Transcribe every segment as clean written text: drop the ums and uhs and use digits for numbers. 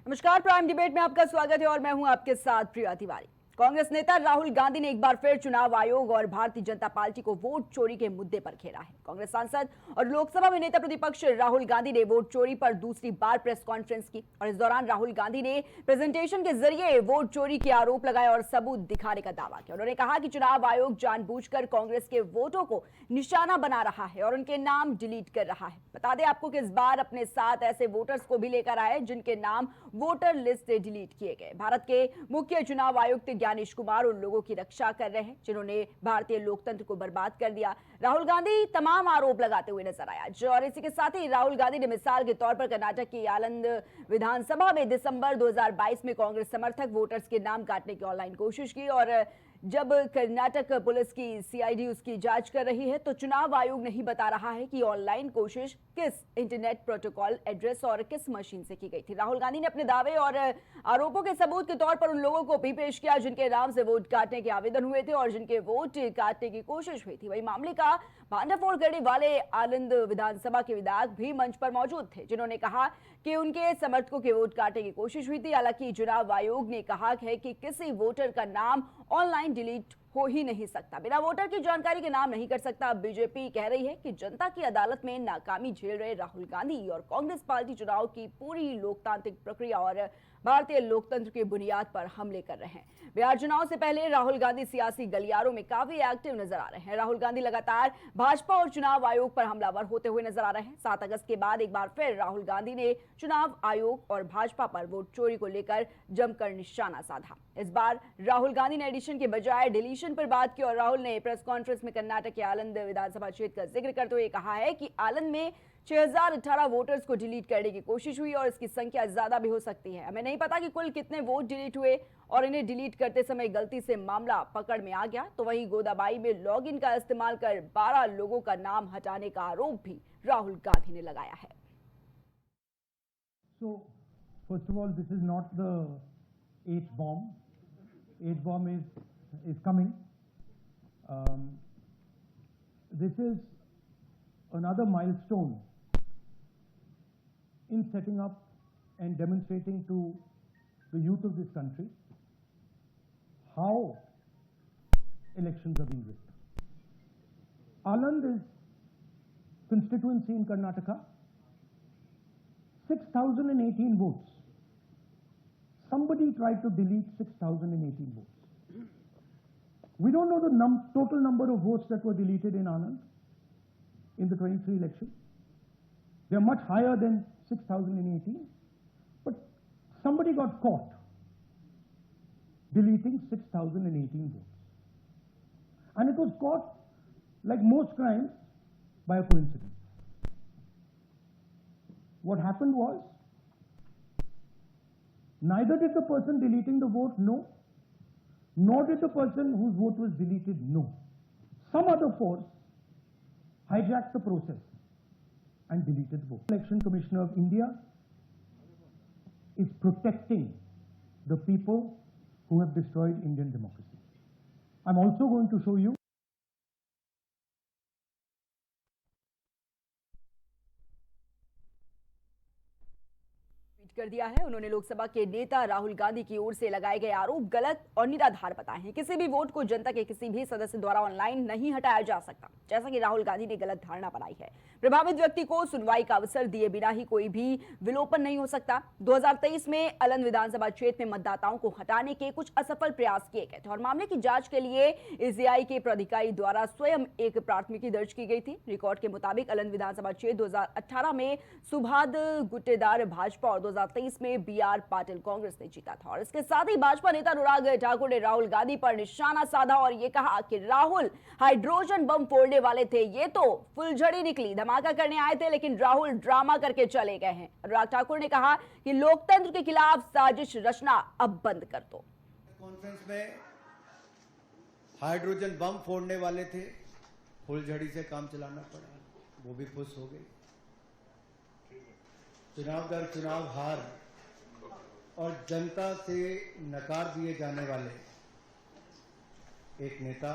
नमस्कार, prime debate में आपका स्वागत है और मैं हूं आपके साथ प्रिया तिवारी। कांग्रेस नेता राहुल गांधी ने एक बार फिर चुनाव आयोग और भारतीय जनता पार्टी को वोट चोरी के मुद्दे पर घेरा है। कांग्रेस सांसद और लोकसभा में नेता प्रतिपक्ष राहुल गांधी ने वोट चोरी पर दूसरी बार प्रेस कॉन्फ्रेंस की और इस दौरान राहुल गांधी ने प्रेजेंटेशन के जरिए वोट चोरी के आरोप लगाए और सबूत दिखाने का दावा किया। उन्होंने कहा कि चुनाव आयोग जानबूझकर कांग्रेस के वोटों को निशाना बना रहा है और उनके नाम डिलीट कर रहा है। बता दें आपको कि इस बार अपने साथ ऐसे वोटर्स को भी लेकर आए जिनके नाम वोटर लिस्ट से डिलीट किए गए। भारत के मुख्य चुनाव आयुक्त ज्ञानेश कुमार उन लोगों की रक्षा कर रहे हैं जिन्होंने भारतीय लोकतंत्र को बर्बाद कर दिया। राहुल गांधी तमाम आरोप लगाते हुए नजर आया और इसी के साथ ही राहुल गांधी ने मिसाल के तौर पर कर्नाटक की आनंद विधानसभा में दिसंबर 2022 में कांग्रेस समर्थक वोटर्स के नाम काटने की ऑनलाइन कोशिश की और जब कर्नाटक पुलिस की सीआईडी उसकी जांच कर रही है तो चुनाव आयोग नहीं बता रहा है कि ऑनलाइन कोशिश किस इंटरनेट प्रोटोकॉल एड्रेस और किस मशीन से की गई थी। राहुल गांधी ने अपने दावे और आरोपों के सबूत के तौर पर उन लोगों को भी पेश किया जिनके नाम से वोट काटने के आवेदन हुए थे और जिनके वोट काटने की कोशिश हुई थी। वही मामले का भांडाफोड़ करने वाले आनंद विधानसभा के विधायक भी मंच पर मौजूद थे जिन्होंने कहा कि उनके समर्थकों के वोट काटने की कोशिश हुई थी। हालांकि चुनाव आयोग ने कहा है कि किसी वोटर का नाम ऑनलाइन डिलीट हो ही नहीं सकता, बिना वोटर की जानकारी के नाम नहीं कर सकता। बीजेपी कह रही है कि जनता की अदालत में नाकामी झेल रहे राहुल गांधी और कांग्रेस पार्टी चुनाव की पूरी लोकतांत्रिक प्रक्रिया और भारतीय लोकतंत्र की बुनियाद पर हमले कर रहे हैं। बिहार चुनाव से पहले राहुल गांधी सियासी गलियारों में काफी एक्टिव नजर आ रहे हैं। राहुल गांधी लगातार भाजपा और चुनाव आयोग पर हमलावर होते हुए नजर आ रहे हैं। 7 अगस्त के बाद एक बार फिर राहुल गांधी ने चुनाव आयोग और भाजपा पर वोट चोरी को लेकर जमकर निशाना साधा। इस बार राहुल गांधी ने एडिशन के बजाय डिलीशन पर बात की और राहुल ने प्रेस कॉन्फ्रेंस में कर्नाटक के आनंद विधानसभा क्षेत्र का जिक्र करते हुए कहा है कि आनंद में 6018 वोटर्स को डिलीट करने की कोशिश हुई और इसकी संख्या ज्यादा भी हो सकती है। हमें नहीं पता कि कुल कितने वोट डिलीट हुए और इन्हें डिलीट करते समय गलती से मामला पकड़ में आ गया। तो वहीं गोदाबाई में लॉगिन का इस्तेमाल कर 12 लोगों का नाम हटाने का आरोप भी राहुल गांधी ने लगाया है। So, first of all, this is not the eighth bomb. Eighth bomb is coming. This is another milestone in setting up and demonstrating to the youth of this country how elections are being rigged. Anand is constituency in Karnataka, 6,018 votes. Somebody tried to delete 6,018 votes. We don't know the total number of votes that were deleted in Anand in the 23 election. They are much higher than 6,018, but somebody got caught deleting 6,018 votes. And it was caught, like most crimes, by a coincidence. What happened was, neither did the person deleting the vote know, nor did the person whose vote was deleted know. Some other force hijacked the process and deleted the vote. Election Commissioner of India is protecting the people who have destroyed Indian democracy. I'm also going to show you कर दिया है। उन्होंने लोकसभा के नेता राहुल गांधी की ओर से लगाए गए आरोप गलत और निराधार बताए हैं। किसी भी वोट को जनता के किसी भी सदस्य द्वारा ऑनलाइन नहीं हटाया जा सकता, जैसा कि राहुल गांधी ने गलत धारणा बनाई है। प्रभावित व्यक्ति को सुनवाई का अवसर दिए बिना ही कोई भी विलोपन नहीं हो सकता। 2023 में आनंद विधानसभा क्षेत्र में मतदाताओं को हटाने के कुछ असफल प्रयास किए गए थे और मामले की जांच के लिए एसीआई के प्राधिकारी द्वारा स्वयं एक प्राथमिकी दर्ज की गई थी। रिकॉर्ड के मुताबिक आनंद विधानसभा क्षेत्र 2018 में सुभाष गुट्टेदार भाजपा और 2023 में बीआर पाटिल कांग्रेस ने जीता था। और इसके साथ ही भाजपा नेता अनुराग ठाकुर ने राहुल गांधी पर निशाना साधा और यह कहा कि राहुल हाइड्रोजन बम फोड़ने वाले थे, ये तो फुलझड़ी निकली, धमाका करने आए थे, लेकिन राहुल ड्रामा करके चले गए हैं। अनुराग ठाकुर ने कहा कि लोकतंत्र के खिलाफ साजिश रचना अब बंद कर दो। कॉन्फ्रेंस में हाइड्रोजन बम फोड़ने वाले थे, फुलझड़ी से काम चलाना पड़ा, वो भी खुश हो गए। चुनाव दर चुनाव हार और जनता से नकार दिए जाने वाले एक नेता,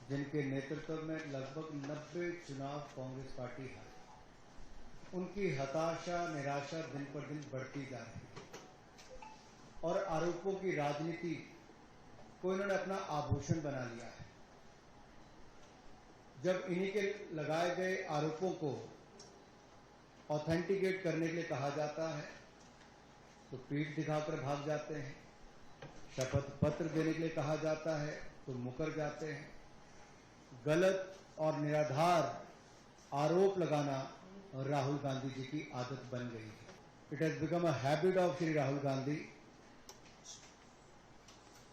जिनके नेतृत्व में लगभग 90 चुनाव कांग्रेस पार्टी हारी, उनकी हताशा निराशा दिन पर दिन बढ़ती जा रही है और आरोपों की राजनीति को इन्होंने अपना आभूषण बना लिया है। जब इन्हीं के लगाए गए आरोपों को ऑथेंटिकेट करने के लिए कहा जाता है तो पीठ दिखाकर भाग जाते हैं, शपथ पत्र देने के लिए कहा जाता है तो मुकर जाते हैं। गलत और निराधार आरोप लगाना राहुल गांधी जी की आदत बन गई है। It has become a habit of Shri Rahul Gandhi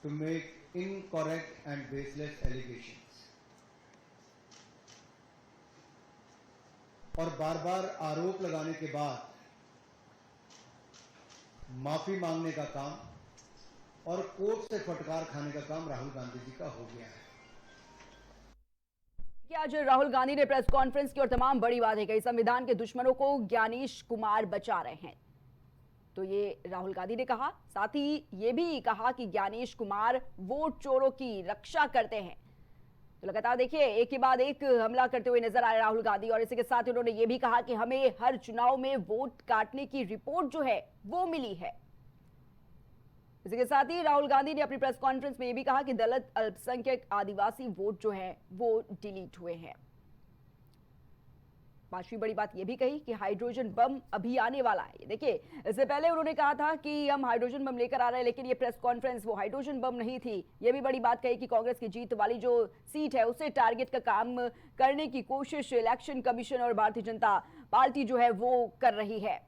to make incorrect and baseless allegations और बार बार आरोप लगाने के बाद माफी मांगने का काम और कोर्ट से फटकार खाने का काम राहुल गांधी जी का हो गया है। कि आज राहुल गांधी ने प्रेस कॉन्फ्रेंस की और तमाम बड़ी बातें कही। संविधान के दुश्मनों को ज्ञानेश कुमार बचा रहे हैं, तो ये राहुल गांधी ने कहा। साथ ही ये भी कहा कि ज्ञानेश कुमार वोट चोरों की रक्षा करते हैं। तो लगातार देखिए एक के बाद एक हमला करते हुए नजर आ रहे राहुल गांधी। और इसी के साथ उन्होंने ये भी कहा कि हमें हर चुनाव में वोट काटने की रिपोर्ट जो है वो मिली है। इसी के साथ ही राहुल गांधी ने अपनी प्रेस कॉन्फ्रेंस में यह भी कहा कि दलित, अल्पसंख्यक, आदिवासी वोट जो है वो डिलीट हुए हैं। पांचवी बड़ी बात यह भी कही कि हाइड्रोजन बम अभी आने वाला है। देखिए इससे पहले उन्होंने कहा था कि हम हाइड्रोजन बम लेकर आ रहे हैं, लेकिन ये प्रेस कॉन्फ्रेंस वो हाइड्रोजन बम नहीं थी। यह भी बड़ी बात कही कि कांग्रेस की जीत वाली जो सीट है उसे टारगेट का काम करने की कोशिश इलेक्शन कमीशन और भारतीय जनता पार्टी जो है वो कर रही है।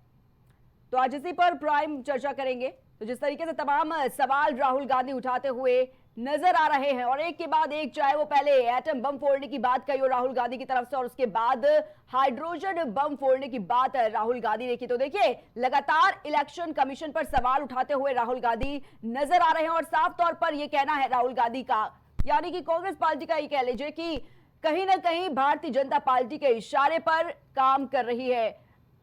तो आज इसी पर प्राइम चर्चा करेंगे। तो जिस तरीके से तमाम सवाल राहुल गांधी उठाते हुए नजर आ रहे हैं और एक के बाद एक, चाहे वो पहले एटम बम फोड़ने की बात कही हो राहुल गांधी की तरफ से और उसके बाद हाइड्रोजन बम फोड़ने की बात राहुल गांधी ने की। तो देखिए लगातार इलेक्शन कमीशन पर सवाल उठाते हुए राहुल गांधी नजर आ रहे हैं और साफ तौर पर यह कहना है राहुल गांधी का, यानी कि कांग्रेस पार्टी का, ये कह लीजिए कि कहीं ना कहीं भारतीय जनता पार्टी के इशारे पर काम कर रही है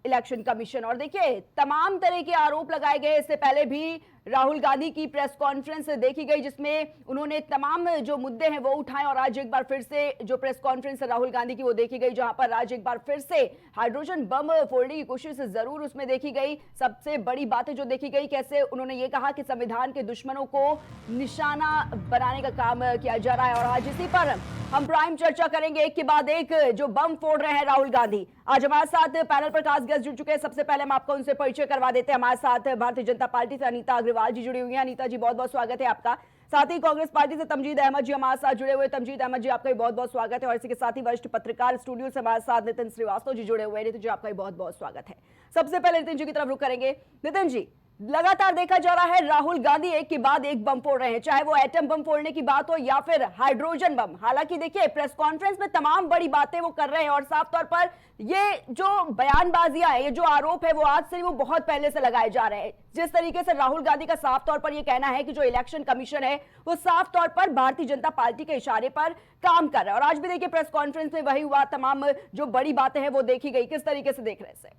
इलेक्शन कमीशन। और देखिए तमाम तरह के आरोप लगाए गए। इससे पहले भी राहुल गांधी की प्रेस कॉन्फ्रेंस देखी गई जिसमें उन्होंने तमाम जो मुद्दे हैं वो उठाए और आज एक बार फिर से जो प्रेस कॉन्फ्रेंस राहुल गांधी की वो देखी गई, जहां पर आज एक बार फिर से हाइड्रोजन बम फोड़ने की कोशिश जरूर उसमें देखी गई। सबसे बड़ी बातें जो देखी गई, कैसे उन्होंने ये कहा कि संविधान के दुश्मनों को निशाना बनाने का काम किया जा रहा है। और आज इसी पर हम प्राइम चर्चा करेंगे, एक के बाद एक जो बम फोड़ रहे हैं राहुल गांधी। आज हमारे साथ पैनल पर खास गेस्ट जुड़ चुके हैं। सबसे पहले हम आपको उनसे परिचय करवा देते हैं। हमारे साथ भारतीय जनता पार्टी से अनीता अग्रवाल जी जुड़ी हुई हैं। अनीता जी बहुत बहुत स्वागत है आपका। साथ ही कांग्रेस पार्टी से तमजीद अहमद जी हमारे साथ जुड़े हुए। तमजीद अहमद जी आपका भी बहुत बहुत स्वागत है। और इसी के साथ ही वरिष्ठ पत्रकार स्टूडियो से हमारे साथ नितिन श्रीवास्तव जी जुड़े हुए हैं। नितिन जी आपका भी बहुत बहुत स्वागत है। सबसे पहले नितिन जी की तरफ रुख करेंगे। नितिन जी, लगातार देखा जा रहा है राहुल गांधी एक के बाद एक बम फोड़ रहे हैं, चाहे वो एटम बम फोड़ने की बात हो या फिर हाइड्रोजन बम। हालांकि देखिए प्रेस कॉन्फ्रेंस में तमाम बड़ी बातें वो कर रहे हैं और साफ तौर पर ये जो बयानबाजियां है, ये जो आरोप है वो आज से वो बहुत पहले से लगाए जा रहे हैं। जिस तरीके से राहुल गांधी का साफ तौर पर यह कहना है कि जो इलेक्शन कमीशन है वो साफ तौर पर भारतीय जनता पार्टी के इशारे पर काम कर रहा है। और आज भी देखिए प्रेस कॉन्फ्रेंस में वही हुआ, तमाम जो बड़ी बातें हैं वो देखी गई। किस तरीके से देख रहे हैं?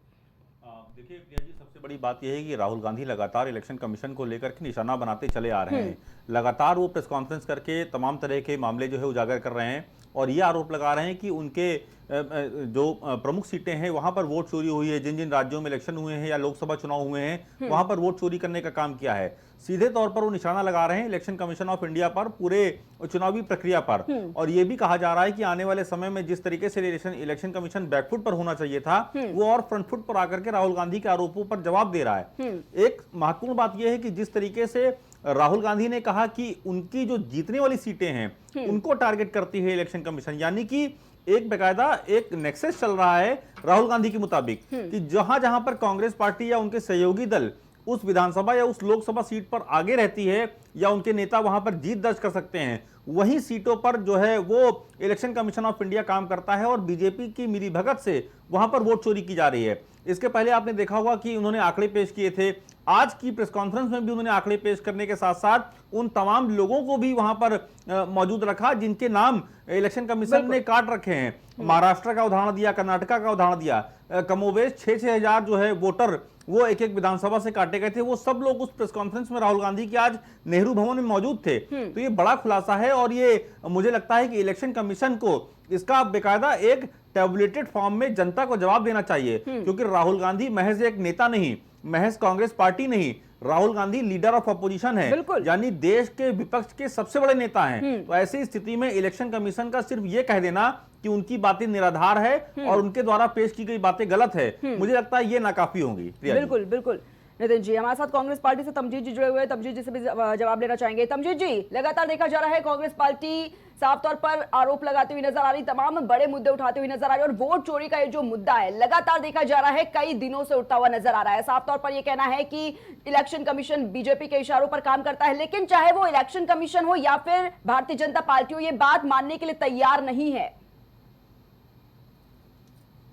देखिए प्रिया जी, सबसे बड़ी बात यह है कि राहुल गांधी लगातार इलेक्शन कमीशन को लेकर के निशाना बनाते चले आ रहे हैं। लगातार वो प्रेस कॉन्फ्रेंस करके तमाम तरह के मामले जो है उजागर कर रहे हैं और ये आरोप लगा रहे हैं कि उनके जो प्रमुख सीटें हैं वहां पर वोट चोरी हुई है। जिन जिन राज्यों में इलेक्शन हुए हैं या लोकसभा चुनाव हुए हैं वहां पर वोट चोरी करने का काम किया है। सीधे तौर पर वो निशाना लगा रहे हैं इलेक्शन कमीशन ऑफ इंडिया पर, पूरे चुनावी प्रक्रिया पर। और ये भी कहा जा रहा है कि आने वाले समय में जिस तरीके से इलेक्शन कमीशन बैकफुट पर होना चाहिए था वो और फ्रंट फुट पर आकर के राहुल गांधी के आरोपों पर जवाब दे रहा है। एक महत्वपूर्ण बात यह है कि जिस तरीके से राहुल गांधी ने कहा कि उनकी जो जीतने वाली सीटें हैं उनको टारगेट करती है इलेक्शन कमीशन, यानी कि एक बेकायदा एक नेक्सस चल रहा है राहुल गांधी के मुताबिक कि जहां जहां पर कांग्रेस पार्टी या उनके सहयोगी दल उस विधानसभा या उस लोकसभा सीट पर आगे रहती है या उनके नेता वहां पर जीत दर्ज कर सकते हैं, वही सीटों पर जो है वो इलेक्शन कमीशन ऑफ इंडिया काम करता है और बीजेपी की मिलीभगत से वहां पर वोट चोरी की जा रही है। इसके पहले आपने देखा होगा कि उन्होंने आंकड़े पेश किए थे। आज की प्रेस कॉन्फ्रेंस में भी उन्होंने आंकड़े पेश करने के साथ साथ उन तमाम लोगों को भी वहां पर मौजूद रखा जिनके नाम इलेक्शन कमीशन ने काट रखे हैं। महाराष्ट्र का उदाहरण दिया, कर्नाटका का उदाहरण दिया। कमोबेश 6-6 हजार जो है वोटर वो एक एक विधानसभा से काटे गए थे। वो सब लोग उस प्रेस कॉन्फ्रेंस में राहुल गांधी के आज नेहरू भवन में मौजूद थे। तो ये बड़ा खुलासा है और ये मुझे लगता है कि इलेक्शन कमीशन को इसका बेकायदा एक टेबुलेटेड फॉर्म में जनता को जवाब देना चाहिए, क्योंकि राहुल गांधी महज एक नेता नहीं, महज कांग्रेस पार्टी नहीं, Rahul Gandhi leader of opposition है, यानी देश के विपक्ष के सबसे बड़े नेता हैं। तो ऐसी स्थिति में इलेक्शन कमीशन का सिर्फ ये कह देना कि उनकी बातें निराधार है और उनके द्वारा पेश की गई बातें गलत है, मुझे लगता है ये नाकाफी होंगी। बिल्कुल बिल्कुल। नितिन जी, हमारे साथ कांग्रेस पार्टी से तमजीद जी जुड़े हुए हैं, तमजीद जी से भी जवाब लेना चाहेंगे। तमजीद जी, लगातार देखा जा रहा है कांग्रेस पार्टी साफ तौर पर आरोप लगाती हुई नजर आ रही, तमाम बड़े मुद्दे उठाती हुई नजर आ रही है, और वोट चोरी का ये जो मुद्दा है लगातार देखा जा रहा है, कई दिनों से उठता हुआ नजर आ रहा है। साफ तौर पर यह कहना है कि इलेक्शन कमीशन बीजेपी के इशारों पर काम करता है, लेकिन चाहे वो इलेक्शन कमीशन हो या फिर भारतीय जनता पार्टी हो, ये बात मानने के लिए तैयार नहीं है।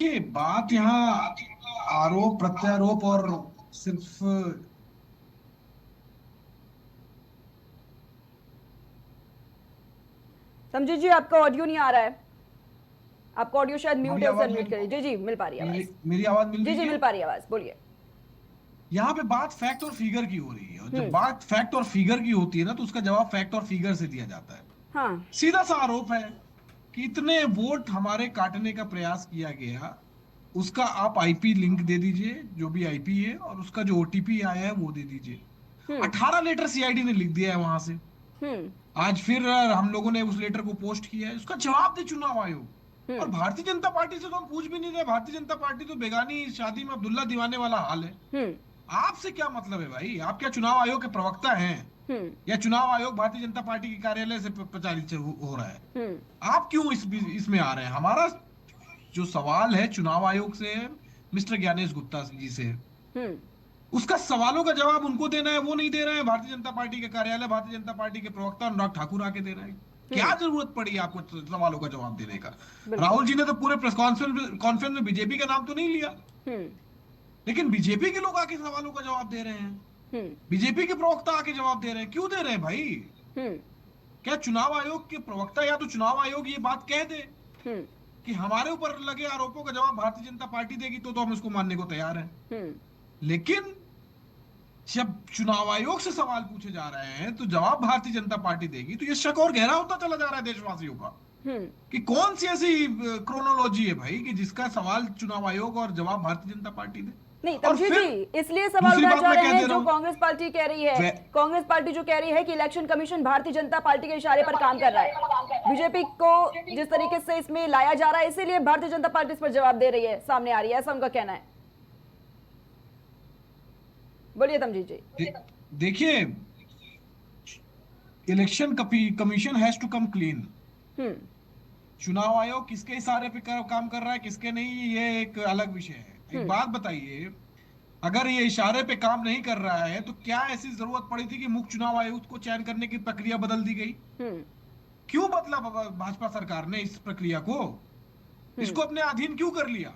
ये बात यहाँ आरोप प्रत्यारोप और सिर्फ तमजीद जी, आपका ऑडियो नहीं आ रहा है, आपका ऑडियो शायद म्यूट है, उसे अनम्यूट करिए। जी जी, मिल पा रही है आवाज। मेरी आवाज मिल जी रही जी, है? मिल पा रही है आवाज, बोलिए। यहाँ पे बात फैक्ट और फिगर की हो रही है, और जब बात फैक्ट और फिगर की होती है ना, तो उसका जवाब फैक्ट और फिगर से दिया जाता है। हाँ, सीधा सा आरोप है कि इतने वोट हमारे काटने का प्रयास किया गया, उसका आप आईपी लिंक दे दीजिए, जो भी आईपी है, और उसका जो ओटीपी आया है वो दे दीजिए। 18 लेटर सीआईडी ने लिख दिया है वहां से। आज फिर हम लोगों ने उस लेटर को पोस्ट किया है, उसका जवाब दे चुनाव आयोग। और भारतीय जनता पार्टी से तो हम पूछ भी नहीं रहे, भारतीय जनता पार्टी तो बेगानी शादी में अब्दुल्ला दीवाने वाला हाल है। आपसे क्या मतलब है भाई? आप क्या चुनाव आयोग के प्रवक्ता हैं, या चुनाव आयोग भारतीय जनता पार्टी के कार्यालय से प्रचारित हो रहा है? आप क्यों इसमें आ रहे हैं? हमारा जो सवाल है चुनाव आयोग से, मिस्टर ज्ञानेश गुप्ता जी से, उसका सवालों का जवाब उनको देना है, वो नहीं दे रहे हैं। भारतीय जनता पार्टी के कार्यालय, भारतीय जनता पार्टी के प्रवक्ता अनुराग ठाकुर आके दे रहे हैं। क्या जरूरत पड़ी आपको सवालों का जवाब देने का? राहुल जी ने तो पूरे प्रेस कॉन्फ्रेंस में बीजेपी का नाम तो नहीं लिया, लेकिन बीजेपी के लोग आके सवालों का जवाब दे रहे हैं, बीजेपी के प्रवक्ता आके जवाब दे रहे हैं। क्यों दे रहे हैं भाई? क्या चुनाव आयोग के प्रवक्ता या तो चुनाव आयोग ये बात कह दे कि हमारे ऊपर लगे आरोपों का जवाब भारतीय जनता पार्टी देगी, तो हम इसको मानने को तैयार हैं। लेकिन जब चुनाव आयोग से सवाल पूछे जा रहे हैं तो जवाब भारतीय जनता पार्टी देगी, तो ये शक और गहरा होता चला जा रहा है देशवासियों का कि कौन सी ऐसी क्रोनोलॉजी है भाई कि जिसका सवाल चुनाव आयोग और जवाब भारतीय जनता पार्टी दे। नहीं तमजीद जी, इसलिए सवाल उठाए जा रहे हैं जो कांग्रेस पार्टी कह रही है, कांग्रेस पार्टी जो कह रही है कि election commission Bharatiya Janata party के इशारे पर काम कर रहा है, बीजेपी को जिस तरीके से इसमें लाया जा रहा है, इसीलिए भारतीय जनता पार्टी इस पर जवाब दे रही है, सामने आ रही है, ऐसा उनका कहना है। बोलिए तमजीद जी। देखिए, election commission has to come clean. चुनाव आयोग किसके इशारे पे काम कर रहा है, किसके नहीं, ये एक अलग विषय है। एक बात बताइए, अगर ये इशारे पे काम नहीं कर रहा है तो क्या ऐसी जरूरत पड़ी थी कि मुख्य चुनाव आयुक्त को चयन करने की प्रक्रिया बदल दी गई? क्यों बदला भाजपा सरकार ने इस प्रक्रिया को? इसको अपने अधीन क्यों कर लिया?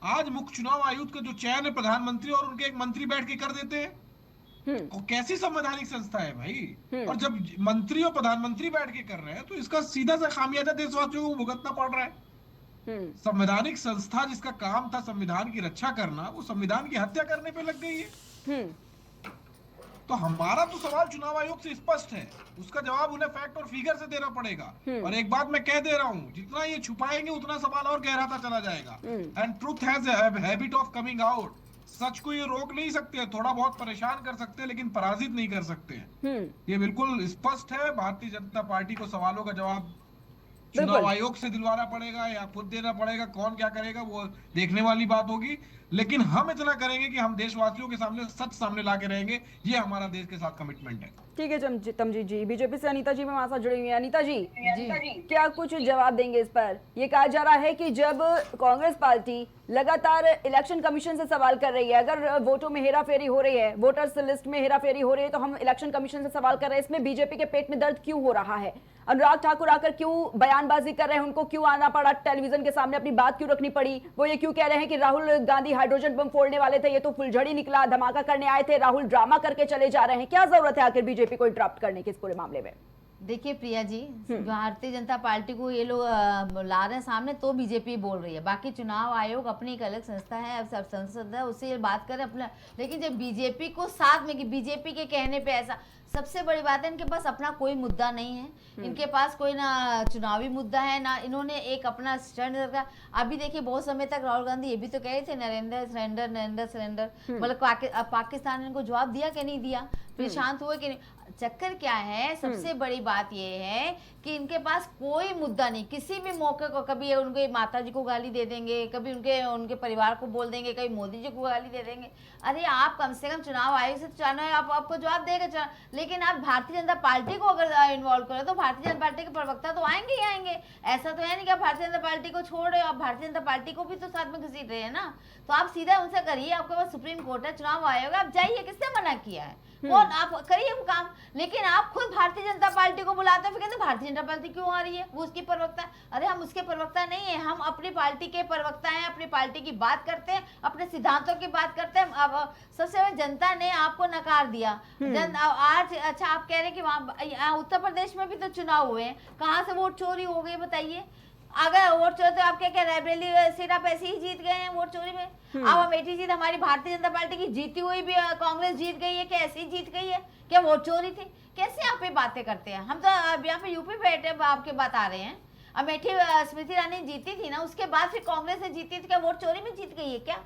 आज मुख्य चुनाव आयुक्त का जो चयन है प्रधानमंत्री और उनके एक मंत्री बैठ के कर देते हैं। और कैसी संवैधानिक संस्था है भाई? और जब मंत्री और प्रधानमंत्री बैठ के कर रहे हैं तो इसका सीधा सा खामियाजा देशवासियों को भुगतना पड़ रहा है। संवैधानिक संस्था जिसका काम था संविधान की रक्षा करना, वो संविधान की हत्या करने पे लग गई है। तो हमारा तो सवाल चुनाव आयोग से स्पष्ट है, उसका जवाब उन्हें फैक्ट और फिगर से देना पड़ेगा। और एक बात मैं कह दे रहा हूं, जितना ये छुपाएंगे उतना सवाल और गहराता चला जाएगा। And truth has a habit of coming out. सच को ये रोक नहीं सकते, थोड़ा बहुत परेशान कर सकते हैं, लेकिन पराजित नहीं कर सकते। ये बिल्कुल स्पष्ट है। भारतीय जनता पार्टी को सवालों का जवाब चुनाव आयोग से दिलवाना पड़ेगा या खुद देना पड़ेगा। कौन क्या करेगा वो देखने वाली बात होगी, लेकिन हम इतना करेंगे कि हम देशवासियों के सामने सच सामने लाके रहेंगे। ये हमारा देश के साथ कमिटमेंट है। ठीक है तमजीद जी, बीजेपी से अनीता जी में हमारे साथ जुड़ी हुई है। अनीता जी, क्या कुछ जवाब देंगे इस पर? ये कहा जा रहा है कि जब कांग्रेस पार्टी लगातार इलेक्शन कमीशन से सवाल कर रही है, अगर वोटों में हेराफेरी हो रही है, वोटर्स लिस्ट में हेराफेरी हो रही है, तो हम इलेक्शन कमीशन से सवाल कर रहे हैं, इसमें बीजेपी के पेट में दर्द क्यों हो रहा है? अनुराग ठाकुर आकर क्यों बयानबाजी कर रहे हैं, उनको क्यों आना पड़ा टेलीविजन के सामने, अपनी बात क्यों रखनी पड़ी? वो ये क्यों कह रहे हैं कि राहुल गांधी हाइड्रोजन बम फोड़ने वाले थे, ये तो फुलझड़ी निकला, धमाका करने आए थे, राहुल ड्रामा करके चले जा रहे हैं? क्या जरूरत है आखिर बीजेपी को इंटरप्ट करने की इस पूरे मामले में? देखिए प्रिया जी, भारतीय जनता पार्टी को ये लोग ला रहे हैं सामने तो बीजेपी बोल रही है, बाकी चुनाव आयोग अपनी एक अलग संस्था है, अब सब संसद है, उससे ये बात करें अपना। लेकिन जब बीजेपी को साथ में, कि बीजेपी के कहने पे ऐसा, सबसे बड़ी बात है इनके पास अपना कोई मुद्दा नहीं है, इनके पास कोई ना चुनावी मुद्दा है ना इन्होंने एक अपना स्टैंड रखा। अभी देखिए बहुत समय तक राहुल गांधी ये भी तो कह रहे थे नरेंद्र सरेंडर, नरेंद्र सरेंडर, मतलब पाकिस्तान ने इनको जवाब दिया कि नहीं दिया, फिर शांत हुए कि नहीं। चक्कर क्या है, सबसे बड़ी बात ये है कि इनके पास कोई मुद्दा नहीं, किसी भी मौके को कभी उनके माता जी को गाली दे देंगे, कभी उनके परिवार को बोल देंगे, कभी मोदी जी को गाली दे देंगे। अरे आप कम से कम चुनाव आयोग से आपको जवाब देगा, लेकिन आप भारतीय जनता पार्टी को अगर इन्वॉल्व करो तो भारतीय जनता पार्टी के प्रवक्ता तो आएंगे ही आएंगे। ऐसा तो है नहीं कि आप भारतीय जनता पार्टी को छोड़ रहे हो, आप भारतीय जनता पार्टी को भी तो साथ में घसीट रहे हैं ना। तो आप सीधा उनसे करिए, आपके पास सुप्रीम कोर्ट है, चुनाव आयोग है, आप जाइए, किसने मना किया है, कौन, आप करिए वो काम। लेकिन आप खुद भारतीय जनता पार्टी को बुलाते हैं, फिर कहते हैं भारतीय जनता पार्टी क्यों आ रही है, वो उसकी प्रवक्ता है। अरे हम उसके प्रवक्ता नहीं है, हम अपनी पार्टी के प्रवक्ता हैं, अपनी पार्टी की बात करते हैं, अपने सिद्धांतों की बात करते हैं। अब सबसे पहले जनता ने आपको नकार दिया। आज अच्छा आप कह रहे हैं कि वहाँ उत्तर प्रदेश में भी तो चुनाव हुए हैं, कहाँ से वोट चोरी हो गई बताइए। अगर वोट चोरी तो आप क्या रायबरेली सीट आप ऐसे ही जीत गए हैं वोट चोरी में। अब अमेठी सीट हमारी भारतीय जनता पार्टी की जीती हुई भी कांग्रेस जीत गई है, क्या ऐसे ही जीत गई है, क्या वोट चोरी थी? कैसे आप ये बातें करते हैं? हम तो यहाँ पे यूपी पे बैठे आपके बात आ रहे हैं। अमेठी स्मृति ईरानी जीती थी ना, उसके बाद फिर कांग्रेस से जीती थी, क्या वोट चोरी में जीत गई है क्या?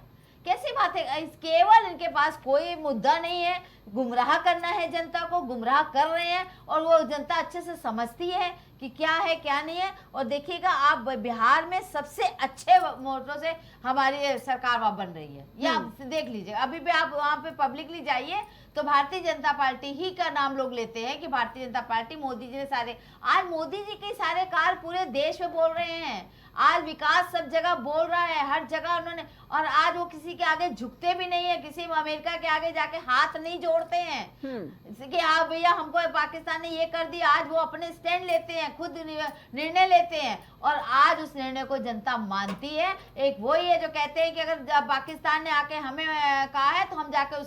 कैसी बात है? केवल इनके पास कोई मुद्दा नहीं है, गुमराह करना है जनता को, गुमराह कर रहे हैं और वो जनता अच्छे से समझती है कि क्या है क्या नहीं है। और देखिएगा आप बिहार में सबसे अच्छे वोटों से हमारी सरकार वहां बन रही है, ये आप देख लीजिए। अभी भी आप वहां पे पब्लिकली जाइए तो भारतीय जनता पार्टी ही का नाम लोग लेते हैं कि भारतीय जनता पार्टी, मोदी जी ने सारे, आज मोदी जी के सारे कार्य पूरे देश में बोल रहे हैं, आज विकास सब जगह बोल रहा है, हर जगह उन्होंने, और आज वो किसी के आगे झुकते भी नहीं है, किसी अमेरिका के आगे जाके हाथ नहीं जोड़ते हैं कि हाँ भैया हमको पाकिस्तान ने ये कर दिया। आज वो अपने स्टैंड लेते हैं, खुद निर्णय लेते हैं और आज उस निर्णय को जनता मानती है। एक वही है जो कहते हैं कि अगर पाकिस्तान ने आके हमें कहा है तो हम जाके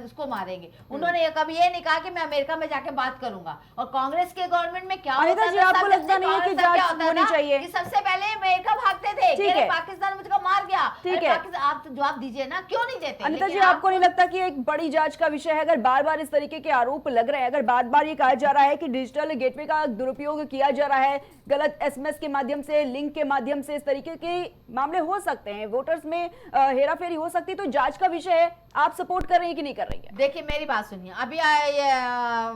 उसको मारेंगे। उन्होंने कभी ये नहीं कहा कि मैं अमेरिका में जाके बात करूंगा। और कांग्रेस के गवर्नमेंट में क्या होता जी, आपको लगता नहीं है कि जांच होनी चाहिए? सबसे पहले अमेरिका भागते थे कि पाकिस्तान मुझको मार गया, ठीक है, आप तो जवाब दीजिए ना, क्यों नहीं देते? अनिता जी, आपको नहीं लगता कि एक बड़ी जांच का विषय है? अगर बार बार इस तरीके के आरोप लग रहे हैं, अगर बार बार ये कहा जा रहा है कि डिजिटल गेटवे का दुरुपयोग किया जा रहा है, गलत एसएमएस के माध्यम से, लिंक के माध्यम से, इस तरीके के मामले हो सकते हैं, वोटर्स में हेराफेरी हो सकती है, तो जांच का विषय है, आप सपोर्ट कर रही है कि नहीं कर रही है? देखिए मेरी बात सुनिए, अभी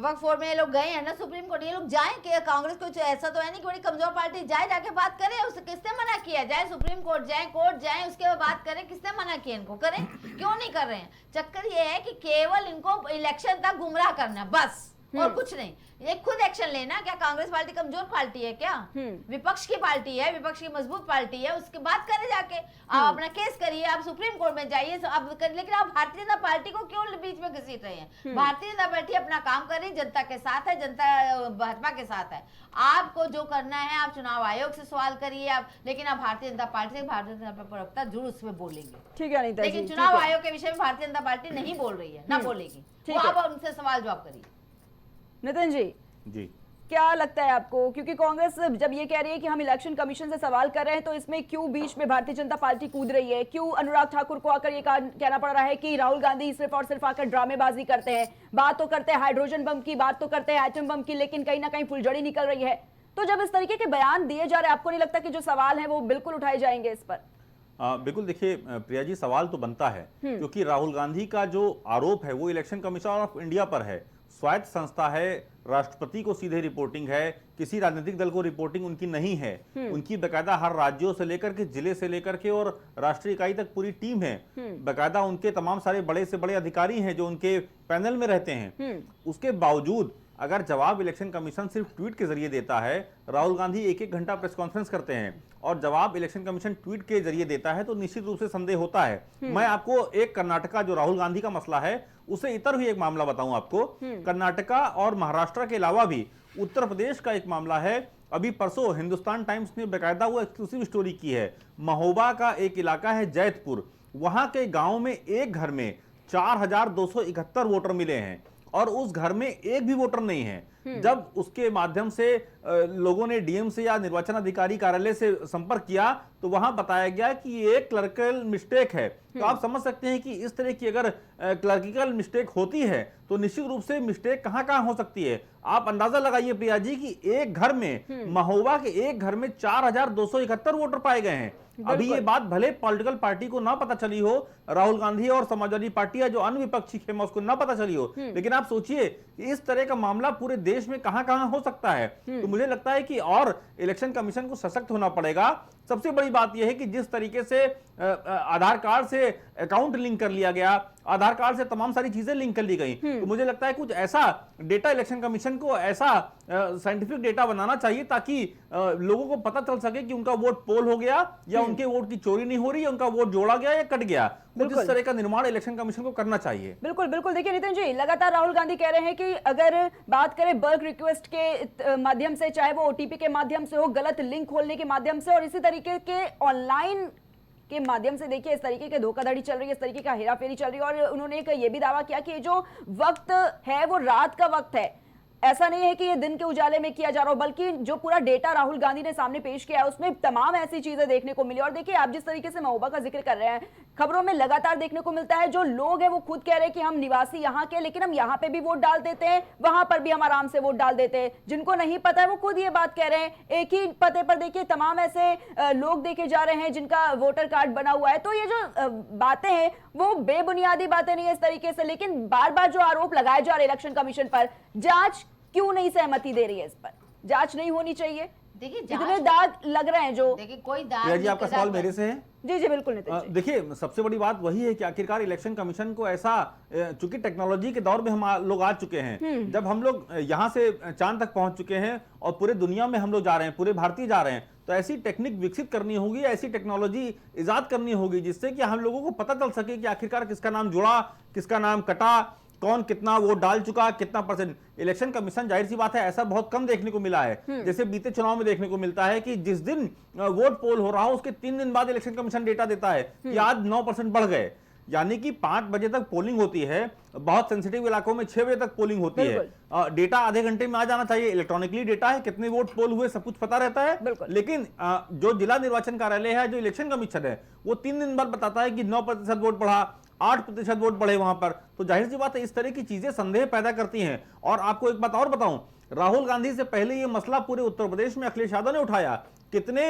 वक्फ बोर्ड में ये लोग गए हैं ना सुप्रीम कोर्ट, ये लोग जाए कि कांग्रेस कुछ ऐसा तो है नहीं कि बड़ी कमजोर पार्टी जाए, जाके बात करे, उससे किसने मना किया? जाए सुप्रीम कोर्ट जाए, कोर्ट जाए, उसके बाद बात करें, किसने मना किया इनको? करें, क्यों नहीं कर रहे हैं? चक्कर ये है कि केवल इनको इलेक्शन तक गुमराह करना बस, और कुछ नहीं। ये खुद एक्शन लेना। क्या कांग्रेस पार्टी कमजोर पार्टी है क्या? विपक्ष की पार्टी है, विपक्ष की मजबूत पार्टी है, उसके बाद करे जाके आप अपना केस करिए, आप सुप्रीम कोर्ट में जाइए, लेकिन आप भारतीय जनता पार्टी को क्यों बीच में घसीट रहे हैं? भारतीय जनता पार्टी अपना काम कर रही, जनता के साथ है, जनता भाजपा के साथ है। आपको जो करना है आप चुनाव आयोग से सवाल करिए, आप, लेकिन आप भारतीय जनता पार्टी से, भारतीय जनता प्रवक्ता जरूर उसमें बोलेंगे, ठीक है अनिता जी, लेकिन चुनाव आयोग के विषय में भारतीय जनता पार्टी नहीं बोल रही है, ना बोलेगी, वो आप उनसे सवाल जवाब करिए। नितिन जी, क्या लगता है आपको, क्योंकि कांग्रेस जब ये कह रही है कि हम इलेक्शन कमीशन से सवाल कर रहे हैं, तो इसमें क्यों बीच में भारतीय जनता पार्टी कूद रही है? क्यों अनुराग ठाकुर को आकर ये कहना पड़ रहा है कि राहुल गांधी सिर्फ और सिर्फ आकर ड्रामेबाजी करते हैं? बात तो करते हैं हाइड्रोजन बम की, बात तो करते हैं एटम बम की, लेकिन कहीं ना कहीं फुलझड़ी निकल रही है। तो जब इस तरीके के बयान दिए जा रहे हैं, आपको नहीं लगता कि जो सवाल है वो बिल्कुल उठाए जाएंगे इस पर? बिल्कुल, देखिए प्रिया जी, सवाल तो बनता है, क्योंकि राहुल गांधी का जो आरोप है वो इलेक्शन कमीशन ऑफ इंडिया पर है, स्वायत्त संस्था है, राष्ट्रपति को सीधे रिपोर्टिंग है, किसी राजनीतिक दल को रिपोर्टिंग उनकी नहीं है। उनकी बेकायदा हर राज्यों से लेकर के, जिले से लेकर के और राष्ट्रीय इकाई तक पूरी टीम है। बेकायदा उनके तमाम सारे बड़े से बड़े अधिकारी हैं जो उनके पैनल में रहते हैं। उसके बावजूद अगर जवाब इलेक्शन कमीशन सिर्फ ट्वीट के जरिए देता है, राहुल गांधी एक एक घंटा प्रेस कॉन्फ्रेंस करते हैं और जवाब इलेक्शन कमीशन ट्वीट के जरिए देता है, तो निश्चित रूप से संदेह होता है। मैं आपको एक कर्नाटका, जो राहुल गांधी का मसला है, उससे इतर भी एक मामला बताऊं आपको। कर्नाटका और महाराष्ट्र के अलावा भी उत्तर प्रदेश का एक मामला है। अभी परसों हिंदुस्तान टाइम्स ने बेकायदा वो एक्सक्लूसिव स्टोरी की है। महोबा का एक इलाका है जैतपुर, वहां के गांव में एक घर में 4271 वोटर मिले हैं और उस घर में एक भी वोटर नहीं है। जब उसके माध्यम से लोगों ने डीएम से या निर्वाचन अधिकारी कार्यालय से संपर्क किया तो वहां बताया गया कि ये एक क्लर्कल मिस्टेक है। तो आप समझ सकते हैं कि इस तरह की अगर क्लर्किकल मिस्टेक होती है तो निश्चित रूप से मिस्टेक कहां कहां हो सकती है। आप अंदाजा लगाइए प्रिया जी कि एक घर में, महोबा के एक घर में 4271 वोटर पाए गए हैं। अभी ये बात भले पॉलिटिकल पार्टी को ना पता चली हो, राहुल गांधी और समाजवादी पार्टी या जो अन्य विपक्षी खेमा उसको ना पता चली हो, लेकिन आप सोचिए कि इस तरह का मामला पूरे देश में कहां कहां हो सकता है। तो मुझे लगता है कि और इलेक्शन कमीशन को सशक्त होना पड़ेगा। सबसे बड़ी बात यह है कि जिस तरीके से आधार कार्ड से अकाउंट लिंक कर लिया गया, आधार कार्ड से तमाम सारी चीजें लिंक कर ली गई, तो मुझे लगता है कुछ ऐसा डेटा इलेक्शन कमीशन को ऐसा साइंटिफिक डेटा बनाना चाहिए ताकि लोगों को पता चल सके कि उनका वोट पोल हो गया या उनके वोट की चोरी नहीं हो रही है, उनका वोट जोड़ा गया या कट गया। कुछ इस तरह का निर्माण इलेक्शन कमीशन को करना चाहिए। बिल्कुल बिल्कुल। देखिए नितिन जी, लगातार राहुल गांधी कह रहे हैं कि अगर बात करें बल्क रिक्वेस्ट के माध्यम से, चाहे वो ओटीपी के माध्यम से हो, गलत लिंक खोलने के माध्यम से और इसी तरीके के ऑनलाइन के माध्यम से, देखिए इस तरीके की धोखाधड़ी चल रही है, इस तरीके का हेराफेरी चल रही है। और उन्होंने एक ये भी दावा किया कि ये जो वक्त है वो रात का वक्त है, ऐसा नहीं है कि ये दिन के उजाले में किया जा रहा हो, बल्कि जो पूरा डेटा राहुल गांधी ने सामने पेश किया है उसमें तमाम ऐसी चीजें देखने को मिली। और देखिए आप जिस तरीके से महोबा का जिक्र कर रहे हैं, खबरों में लगातार देखने को मिलता है जो लोग हैं वो खुद कह रहे हैं कि हम निवासी यहाँ के, लेकिन हम यहाँ पे भी वोट डाल देते हैं, वहां पर भी हम आराम से वोट डाल देते हैं। जिनको नहीं पता है वो खुद ये बात कह रहे हैं। एक ही पते पर देखिए तमाम ऐसे लोग देखे जा रहे हैं जिनका वोटर कार्ड बना हुआ है। तो ये जो बातें हैं वो बेबुनियादी बातें नहीं है इस तरीके से, लेकिन बार बार जो आरोप लगाए जा रहे हैं इलेक्शन कमीशन पर, जांच क्यों नहीं सहमति दे रही है? इस पर जांच नहीं होनी चाहिए। देखिए इतने दाग लग रहे हैं जो, देखिए कोई दाग प्रिया जी आपका सवाल मेरे से है? जी जी बिल्कुल नितिन जी। देखिए सबसे बड़ी बात वही है कि आखिरकार इलेक्शन कमीशन को ऐसा, चूंकि टेक्नोलॉजी के दौर में हम लोग आ चुके हैं, जब हम लोग यहां से चांद तक पहुंच चुके हैं और पूरे दुनिया में हम लोग जा रहे हैं, पूरे भारतीय जा रहे हैं, तो ऐसी टेक्निक विकसित करनी होगी, ऐसी टेक्नोलॉजी इजाद करनी होगी जिससे कि हम लोगों को पता चल सके कि आखिरकार किसका नाम जुड़ा, किसका नाम कटा, कौन कितना वोट डाल चुका, कितना परसेंट। इलेक्शन कमीशन, जाहिर सी बात है, ऐसा बहुत कम देखने को मिला है। जैसे बीते चुनाव में देखने को मिलता है कि जिस दिन वोट पोल हो रहा हो उसके 3 दिन बाद इलेक्शन कमीशन डेटा देता है कि आज 9% बढ़ गए, यानी कि 5 बजे तक पोलिंग होती है। बहुत सेंसिटिव इलाकों में 6 बजे तक पोलिंग होती है। डेटा आधे घंटे में आ जाना चाहिए। इलेक्ट्रॉनिकली डेटा है, कितने वोट पोल हुए सब कुछ पता रहता है, लेकिन जो जिला निर्वाचन कार्यालय है, जो इलेक्शन कमीशन है, वो 3 दिन बाद बताता है कि 9% वोट बढ़ा, 8% वोट बढ़े वहां पर। तो जाहिर सी बात है इस तरह की चीजें संदेह पैदा करती हैं। और आपको एक बात और बताऊं, राहुल गांधी से पहले ये मसला पूरे उत्तर प्रदेश में अखिलेश यादव ने उठाया। कितने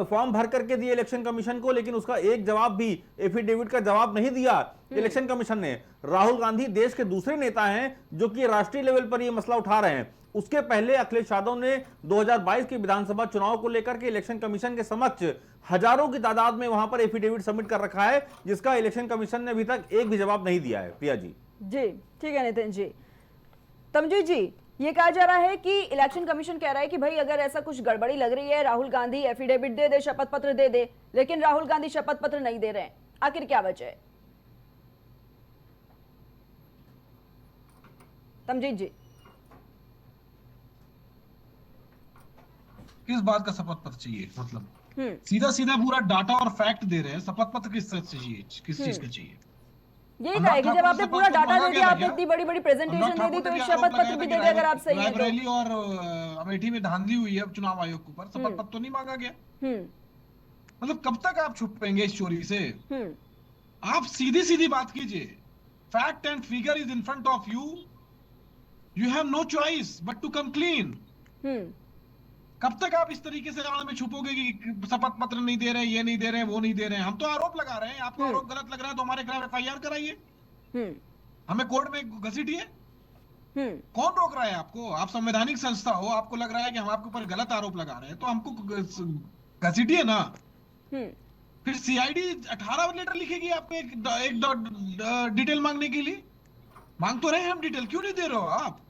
फॉर्म भर करके दिए इलेक्शन कमीशन को, लेकिन उसका एक जवाब भी, एफिडेविट का जवाब नहीं दिया इलेक्शन कमीशन ने। राहुल गांधी देश के दूसरे नेता हैं जो कि राष्ट्रीय लेवल पर यह मसला उठा रहे हैं। उसके पहले अखिलेश यादव ने 2022 के विधानसभा चुनाव को लेकर के इलेक्शन कमीशन के समक्ष हजारों की तादाद में वहां पर एफिडेविट सबमिट कर रखा है, जिसका इलेक्शन कमीशन ने अभी तक एक भी जवाब नहीं दिया है। प्रिया जी जी ठीक है नितिन जी। तमजीत जी, ये कहा जा रहा है कि इलेक्शन कमीशन कह रहा है कि भाई अगर ऐसा कुछ गड़बड़ी लग रही है, राहुल गांधी एफिडेविट दे दे, शपथ पत्र दे दे, लेकिन राहुल गांधी शपथ पत्र नहीं दे रहे हैं। आखिर क्या वजह है? तमजीत जी, किस बात का शपथ पत्र चाहिए? मतलब सीधा सीधा पूरा डाटा और फैक्ट दे रहे हैं, शपथ पत्र किस चीज चाहिए, किस चीज का चाहिए? यही कहे कि जब आपने पूरा डाटा दे दिया, आपने इतनी बड़ी बड़ी प्रेजेंटेशन दे दी, तो एक शपथ पत्र भी दे दे अगर आप सही है तो। रायबरेली और अमेठी में धांधली हुई है चुनाव आयोग के ऊपर, शपथ पत्र तो नहीं मांगा गया। मतलब कब तक आप छुपेंगे इस चोरी से? आप सीधी सीधी बात कीजिए। Fact and figure is in front of you, you have no choice but to come clean. कब तक आप इस तरीके से आड़ में छुपोगे कि शपथ पत्र नहीं दे रहे, ये नहीं दे रहे, वो नहीं दे रहे? हम तो आरोप लगा रहे हैं, आपको आरोप गलत लग रहा है तो हमारे खिलाफ एफआईआर कराइए, हमें कोर्ट में घसीटिए। कौन रोक रहा है आपको? आप संवैधानिक संस्था हो, आपको लग रहा है कि हम आपके ऊपर गलत आरोप लगा रहे हैं तो हमको घसीटिए ना। फिर सीआईडी 18 लेटर लिखेगी आपको एक डिटेल मांगने के लिए। मांग तो रहे हैं हम डिटेल, क्यों नहीं दे रहे हो आप?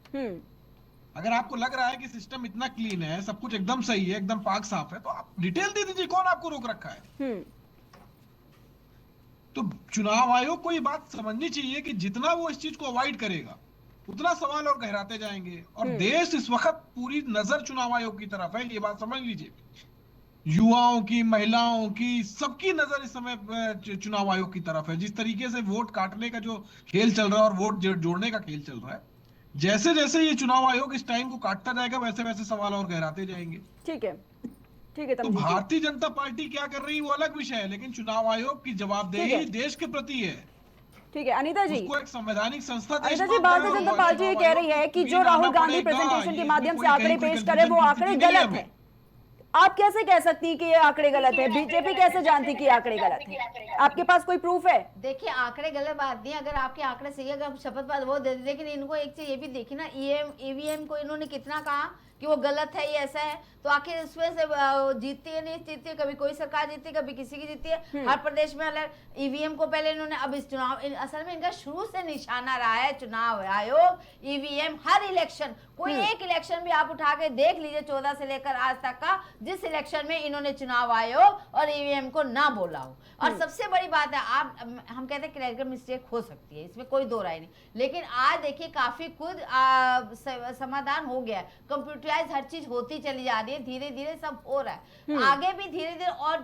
अगर आपको लग रहा है कि सिस्टम इतना क्लीन है, सब कुछ एकदम सही है, एकदम पाक साफ है, तो आप डिटेल दे दीजिए। कौन आपको रोक रखा है? तो चुनाव आयोग को ये बात समझनी चाहिए कि जितना वो इस चीज को अवॉइड करेगा उतना सवाल और गहराते जाएंगे। और देश इस वक्त पूरी नजर चुनाव आयोग की तरफ है, ये बात समझ लीजिए। युवाओं की, महिलाओं की, सबकी नजर इस समय चुनाव आयोग की तरफ है। जिस तरीके से वोट काटने का जो खेल चल रहा है और वोट जोड़ने का खेल चल रहा है, जैसे जैसे ये चुनाव आयोग इस टाइम को काटता जाएगा वैसे वैसे सवाल और गहराते जाएंगे। ठीक है, ठीक है तो तमजीत जी। भारतीय जनता पार्टी क्या कर रही है वो अलग विषय है, लेकिन चुनाव आयोग की ठीक जवाबदेही है। देश के प्रति है। ठीक है अनीता जी, उसको एक संवैधानिक संस्था देश अनीता जी, मानता भारतीय है और जनता वो पार्टी ये चुनाव कह आयोग रही है को कि भी जो राहुल लाना गांधी पड़ेगा। प्रेजेंटेशन के ये माध्यम इसमें से कोई आंकड़े कहीं पेश कोई करे वो confusion आंकड़े नहीं है गलत हमें। हैं। आप कैसे कह सकती हैं कि ये आंकड़े गलत है? बीजेपी कैसे जानती कि ये आंकड़े गलत है? आपके पास कोई प्रूफ है? देखिए आंकड़े गलत बात नहीं है, अगर आपके आंकड़े सही है अगर शपथ पाठ वो दे, लेकिन इनको एक चीज ये भी देखी ना, ईवीएम को इन्होंने कितना कहा कि वो गलत है, ये ऐसा है, तो आखिर उसमें से जीतती है नहीं जीतती है, कभी कोई सरकार जीतती है कभी किसी की जीतती है, हर प्रदेश में अलग। ईवीएम को पहले इन्होंने, अब इस चुनाव असल में इनका शुरू से निशाना रहा है चुनाव आयोग, ईवीएम। हर इलेक्शन, कोई एक इलेक्शन भी आप उठा के देख लीजिए 14 से लेकर आज तक का, जिस इलेक्शन में इन्होंने चुनाव आयोग और ईवीएम को ना बोला हो। और सबसे बड़ी बात है, आप हम कहते हैं क्लरिकल मिस्टेक हो सकती है, इसमें कोई दो राय नहीं, लेकिन आज देखिए काफी खुद समाधान हो गया है, कंप्यूटराइज हर चीज होती चली जा रही है, धीरे धीरे सब हो रहा है, आगे भी धीरे धीरे और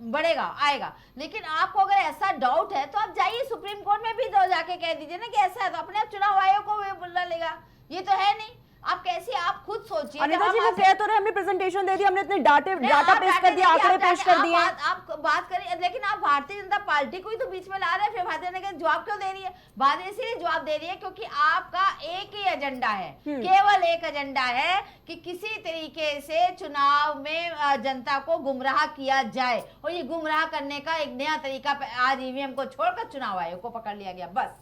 बढ़ेगा आएगा। लेकिन आपको अगर ऐसा डाउट है तो आप जाइए सुप्रीम कोर्ट में भी तो जाके कह दीजिए ना कि ऐसा है, तो अपने आप चुनाव आयोग को भी बुला लेगा, ये तो है नहीं। आप कैसे, आप खुद सोचिए। अनीता जी वो कह तो रहे हमने प्रेजेंटेशन दे दी, हमने इतने डाटा पेश कर दिया, आंकड़े पेश कर दिए। आप बात करिए, लेकिन आप भारतीय जनता पार्टी को ही तो बीच में ला रहे हैं, फिर भारतीय जनता पार्टी जवाब क्यों दे रही है? बात इसीलिए जवाब दे रही है क्योंकि आपका एक ही एजेंडा है, केवल एक एजेंडा है कि किसी तरीके से चुनाव में जनता को गुमराह किया जाए, और ये गुमराह करने का एक नया तरीका आज ईवीएम को छोड़कर चुनाव आयोग को पकड़ लिया गया, बस।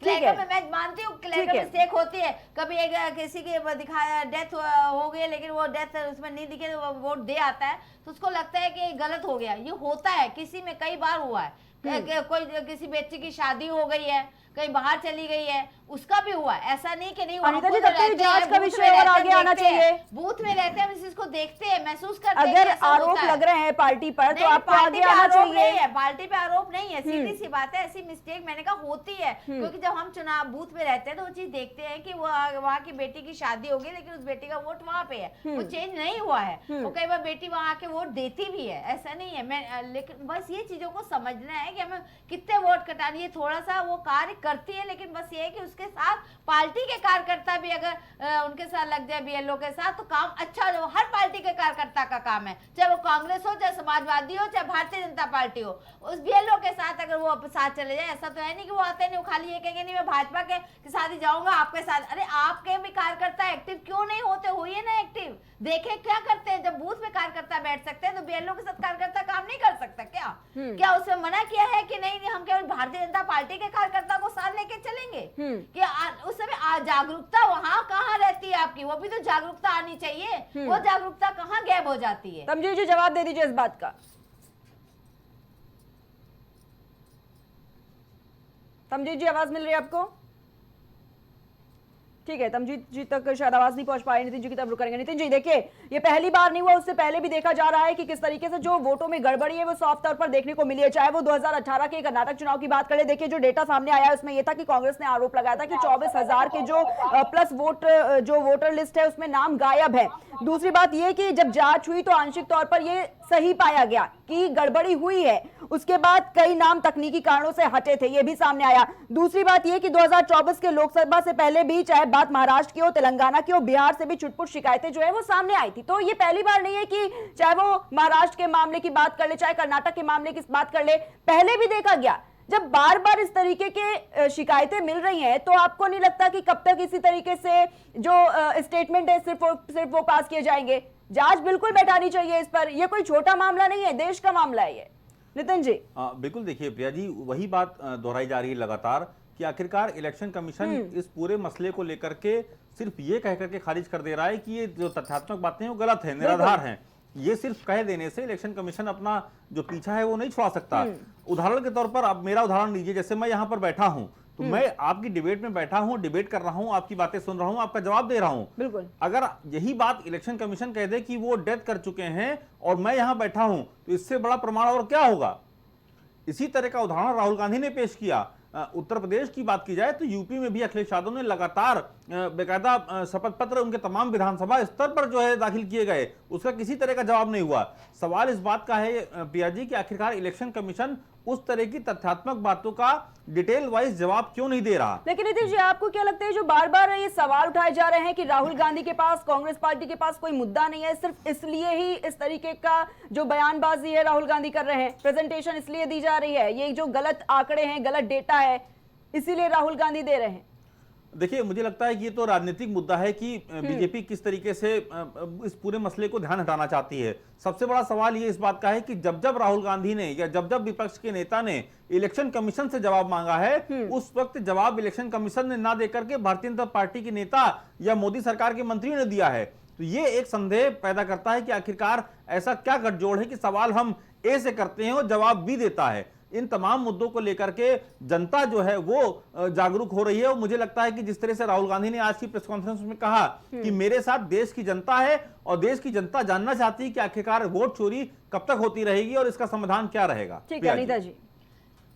क्लैरिकल में मैं मानती हूँ क्लैरिकल मिस्टेक होती है, कभी एक किसी की दिखाया डेथ हो गई लेकिन वो डेथ उसमें नहीं दिखे तो वो वोट दे आता है, तो उसको लगता है कि गलत हो गया। ये होता है, किसी में कई बार हुआ है, कोई किसी बेटी की शादी हो गई है, कहीं बाहर चली गई है, उसका भी हुआ है, ऐसा नहीं कि नहीं हुआ। अनीता जी तब तो जांच का विषय और आगे आना चाहिए। बूथ में रहते हैं हम इस चीज को देखते हैं, महसूस करते हैं। अगर आरोप लग रहे हैं पार्टी पर तो आपको आगे आना चाहिए। पार्टी पे आरोप नहीं है, सीधी सी बात है, ऐसी मिस्टेक मैंने कहा होती है, क्योंकि जब हम चुनाव बूथ में रहते हैं तो वो चीज देखते हैं कि वो वहाँ की बेटी की शादी होगी लेकिन उस बेटी का वोट वहाँ पे है, वो चेंज नहीं हुआ है, वो कई बार बेटी वहाँ आके वोट देती भी है, ऐसा नहीं है। मैं लेकिन बस ये चीजों को समझना है कि हमें कितने वोट कटानी है, थोड़ा सा वो कार्य करती है, लेकिन बस ये है कि उसके साथ पार्टी के कार्यकर्ता भी अगर उनके साथ लग जाए, बीएलओ के साथ, तो काम अच्छा हो। हर पार्टी के कार्यकर्ता का काम है, चाहे वो कांग्रेस हो, चाहे समाजवादी हो, चाहे भारतीय जनता पार्टी हो, उस बीएलओ के साथ अगर वो साथ चले जाए, ऐसा तो है नहीं कि वो आते नहीं, वो खाली ये कहेंगे नहीं मैं भाजपा के साथ ही जाऊंगा आपके साथ। अरे आपके भी कार्यकर्ता एक्टिव क्यों नहीं होते, होइए ना एक्टिव, देखे क्या करते हैं। जब बूथ में कार्यकर्ता बैठ सकते हैं तो बीएलओ के साथ कार्यकर्ता काम नहीं कर सकता क्या? क्या उसमें मना किया है कि नहीं हम केवल भारतीय जनता पार्टी के कार्यकर्ता को साथ लेके चलेंगे? कि उस समय जागरूकता वहां कहाँ रहती है आपकी? वो भी तो जागरूकता आनी चाहिए, वो जागरूकता कहाँ गैप हो जाती है? तमजीत जी जवाब दे दीजिए इस बात का। तमजीत जी आवाज मिल रही है आपको? ठीक है, तमजीत जी तक शायद आवाज नहीं पहुंच पाई, नितिन जी की तरफ रुक करेंगे। नितिन जी देखिए, ये पहली बार नहीं हुआ, उससे पहले भी देखा जा रहा है कि किस तरीके से जो वोटों में गड़बड़ी है वो साफ तौर पर देखने को मिली है। चाहे वो 2018 के कर्नाटक चुनाव की बात करें, देखिए जो डेटा सामने आया है उसमें यह था कि कांग्रेस ने आरोप लगाया था कि 24,000 के जो प्लस वोटर लिस्ट है उसमें नाम गायब है। दूसरी बात यह कि जब जांच हुई तो आंशिक तौर पर यह सही पाया गया कि गड़बड़ी हुई है, उसके बाद कई नाम तकनीकी कारणों से हटे थे, यह भी सामने आया। दूसरी बात यह कि 2024 के लोकसभा से पहले भी चाहे बात महाराष्ट्र की हो, तेलंगाना की हो, बिहार से भी छुटपुट शिकायतें जो है वो सामने आई थी। तो ये पहली बार नहीं है कि चाहे वो महाराष्ट्र के मामले की बात कर ले, चाहे कर्नाटक के मामले की बात कर ले, पहले भी देखा गया। जब बार बार इस तरीके के शिकायतें मिल रही हैं तो आपको नहीं लगता कि कब तक इसी तरीके से जो स्टेटमेंट है सिर्फ वो पास किए जाएंगे? जांच बिल्कुल बैठानी चाहिए इस पर, यह कोई छोटा मामला नहीं है, देश का मामला है ये। नितिन जी बिल्कुल, देखिए प्रिया जी वही बात दोहराई जा रही है लगातार कि आखिरकार इलेक्शन कमीशन इस पूरे मसले को लेकर के सिर्फ ये कह करके खारिज कर दे रहा है कि ये जो तथ्यात्मक बातें हैं वो गलत है, निराधार हैं। ये सिर्फ कह देने से इलेक्शन कमीशन अपना जो पीछा है वो नहीं छुड़ा सकता। उदाहरण के तौर पर अब मेरा उदाहरण लीजिए, जैसे मैं यहाँ पर बैठा हूँ तो मैं आपकी डिबेट में बैठा हूँ, डिबेट कर रहा हूँ, आपकी बातें सुन रहा हूँ, आपका जवाब दे रहा हूँ। बिल्कुल, अगर यही बात इलेक्शन कमीशन कह दे कि वो डेथ कर चुके हैं और मैं यहाँ बैठा हूँ तो इससे बड़ा प्रमाण और क्या होगा? इसी तरह का उदाहरण राहुल गांधी ने पेश किया। उत्तर प्रदेश की बात की जाए तो यूपी में भी अखिलेश यादव ने लगातार बेकायदा शपथ पत्र उनके तमाम विधानसभा स्तर पर जो है दाखिल किए गए, उसका किसी तरह का जवाब नहीं हुआ। सवाल इस बात का है प्रिया जी कि आखिरकार इलेक्शन कमीशन उस तरह की तथ्यात्मक बातों का डिटेल वाइज जवाब क्यों नहीं दे रहा? लेकिन नीतीश जी, आपको क्या लगता है जो बार बार ये सवाल उठाए जा रहे हैं कि राहुल गांधी के पास, कांग्रेस पार्टी के पास कोई मुद्दा नहीं है, सिर्फ इसलिए ही इस तरीके का जो बयानबाजी है राहुल गांधी कर रहे हैं, प्रेजेंटेशन इसलिए दी जा रही है, ये जो गलत आंकड़े हैं, गलत डेटा है, इसीलिए राहुल गांधी दे रहे हैं? देखिए, मुझे लगता है कि ये तो राजनीतिक मुद्दा है कि बीजेपी किस तरीके से इस पूरे मसले को ध्यान हटाना चाहती है। सबसे बड़ा सवाल ये इस बात का है कि जब जब राहुल गांधी ने या जब जब विपक्ष के नेता ने इलेक्शन कमीशन से जवाब मांगा है, उस वक्त जवाब इलेक्शन कमीशन ने ना देकर के भारतीय जनता पार्टी के नेता या मोदी सरकार के मंत्री ने दिया है। तो ये एक संदेह पैदा करता है कि आखिरकार ऐसा क्या गठजोड़ है कि सवाल हम ए से करते हैं और जवाब बी देता है। इन तमाम मुद्दों को लेकर के जनता जो है वो जागरूक हो रही है। और मुझे लगता है कि जिस तरह से राहुल गांधी ने आज की प्रेस कॉन्फ्रेंस में कहा कि मेरे साथ देश की जनता है और देश की जनता जानना चाहती है कि आखिरकार वोट चोरी कब तक होती रहेगी और इसका समाधान क्या रहेगा। ठीक है अनीता जी।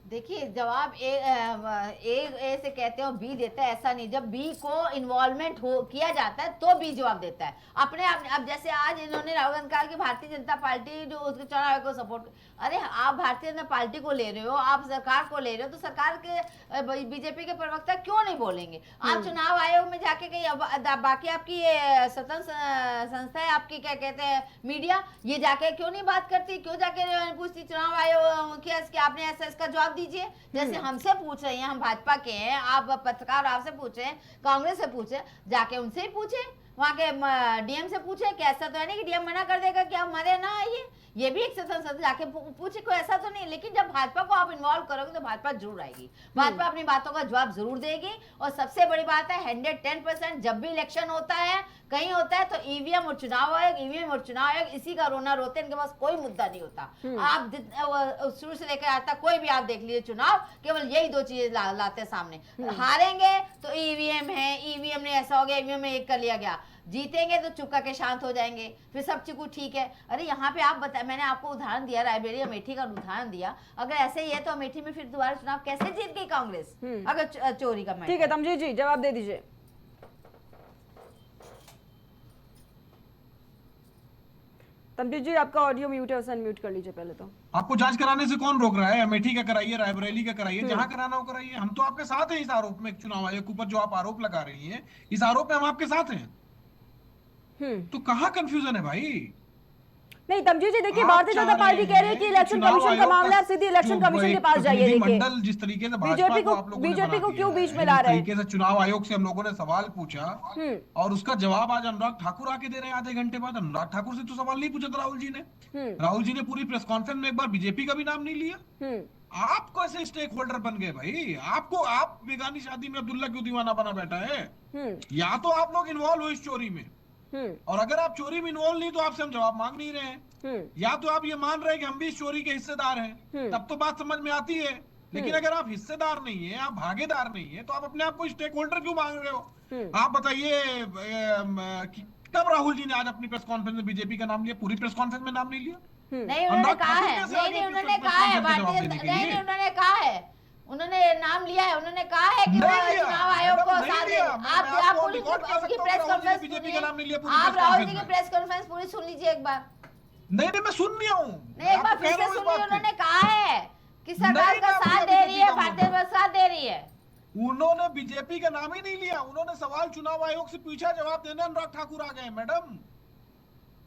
देखिए, जवाब ए से कहते हैं और बी देता है, ऐसा नहीं। जब बी को इन्वॉल्वमेंट हो किया जाता है तो बी जवाब देता है अपने आप। अब जैसे आज इन्होंने राहुल गांधी कहा कि भारतीय जनता पार्टी जो उसके चुनाव आयोग को सपोर्ट, अरे आप भारतीय जनता पार्टी को ले रहे हो, आप सरकार को ले रहे हो, तो सरकार के बीजेपी के प्रवक्ता क्यों नहीं बोलेंगे? आप चुनाव आयोग में जाके कहीं, बाकी आपकी ये स्वतंत्र संस्था है आपकी, क्या कहते हैं मीडिया, ये जाके क्यों नहीं बात करती? क्यों जाके पूछती चुनाव आयोग मुखिया कि आपने ऐसा इसका जवाब दीजिए? जैसे हमसे पूछ रही हैं, हम भाजपा के हैं, आप पत्रकार आपसे पूछ रहे हैं, कांग्रेस से पूछे, जाके उनसे ही पूछे, वहां के डीएम से पूछे कि ऐसा तो है नहीं कि डीएम मना कर देगा कि आप हमारे ना आइए। ये भी एक स्वतंत्र जाके पूछे, कोई ऐसा तो नहीं। लेकिन जब भाजपा को आप इन्वॉल्व करोगे तो भाजपा जरूर आएगी, भाजपा अपनी बातों का जवाब जरूर देगी। और सबसे बड़ी बात है 110% जब भी इलेक्शन होता है, कहीं होता है, तो ईवीएम और चुनाव आयोग इसी का रोना रोते हैं। इनके पास कोई मुद्दा नहीं होता। आप शुरू से लेकर आता कोई भी आप देख लीजिए चुनाव, केवल यही दो चीजें लाते सामने। हारेंगे तो ईवीएम है, ईवीएम ने ऐसा हो गया, ईवीएम में एक कर लिया गया। जीतेंगे तो चुप करके शांत हो जाएंगे, फिर सब चीज ठीक है। अरे यहाँ पे आप बताए, मैंने आपको उदाहरण दिया, रायबरेली अमेठी का उदाहरण दिया। अगर ऐसे ही है तो अमेठी में फिर दोबारा चुनाव कैसे जीत गई कांग्रेस, अगर चोरी का? ठीक है तमजीत जी, जवाब दे दीजिए। तमजीत जी, आपका ऑडियो म्यूट है, उसे अनम्यूट कर लीजिए पहले तो। आपको जांच कराने से कौन रोक रहा है? अमेठी का कराइए, रायबरेली का कराइए, जहां कराना हो कराइए। हम तो आपके साथ हैं इस आरोप में, चुनाव आयोग के ऊपर जो आप आरोप लगा रही हैं, इस आरोप में हम आपके साथ हैं। तो कहां कंफ्यूजन है भाई? नहीं तमजीत जी, देखिए भारतीय जनता पार्टी कह रही है कि इलेक्शन कमीशन का मामला, सीधी इलेक्शन कमीशन के पास जाइए। देखिए मंडल जिस तरीके से बीजेपी को क्यों बीच में ला रहे हैं? तरीके से चुनाव आयोग से हम लोगों ने सवाल पूछा और उसका जवाब आज अनुराग ठाकुर आके दे रहे हैं आधे घंटे बाद। अनुराग ठाकुर से तो सवाल नहीं पूछा था राहुल जी ने। राहुल जी ने पूरी प्रेस कॉन्फ्रेंस में एक बार बीजेपी का भी नाम नहीं लिया। आप कैसे स्टेक होल्डर बन गए भाई? आप बेगानी शादी में अब्दुल्ला क्यों दीवाना बना बैठा है? या तो आप लोग इन्वॉल्व हो इस चोरी में, और अगर आप चोरी में इन्वॉल्व नहीं तो आपसे हम जवाब मांग नहीं रहे हैं। या तो आप ये मान रहे हैं कि हम भी इस चोरी के हिस्सेदार हैं, तब तो बात समझ में आती है। लेकिन अगर आप हिस्सेदार नहीं है, आप भागीदार नहीं है, तो आप अपने आप को स्टेक होल्डर क्यों मांग रहे हो? आप बताइए, कब राहुल जी ने आज अपनी प्रेस कॉन्फ्रेंस में बीजेपी का नाम लिया? पूरी प्रेस कॉन्फ्रेंस में नाम नहीं लिया। नहीं, उन्होंने कहा है, नहीं उन्होंने कहा है, उन्होंने कहा है, उन्होंने नाम लिया है, उन्होंने कहा है कि चुनाव आयोग को साथ दे। आप उनकी प्रेस कॉन्फ्रेंस, आप राहुल जी की प्रेस कॉन्फ्रेंस पूरी सुन लीजिए एक बार। नहीं, मैं सुन लिया हूँ, नहीं एक बार फिर से सुनिए। उन्होंने कहा है कि सरकार का साथ दे रही है, भारतीय जनता साथ दे रही है। उन्होंने बीजेपी का नाम ही नहीं लिया। उन्होंने सवाल चुनाव आयोग से पूछा, जवाब देने अनुराग ठाकुर आ गए। मैडम,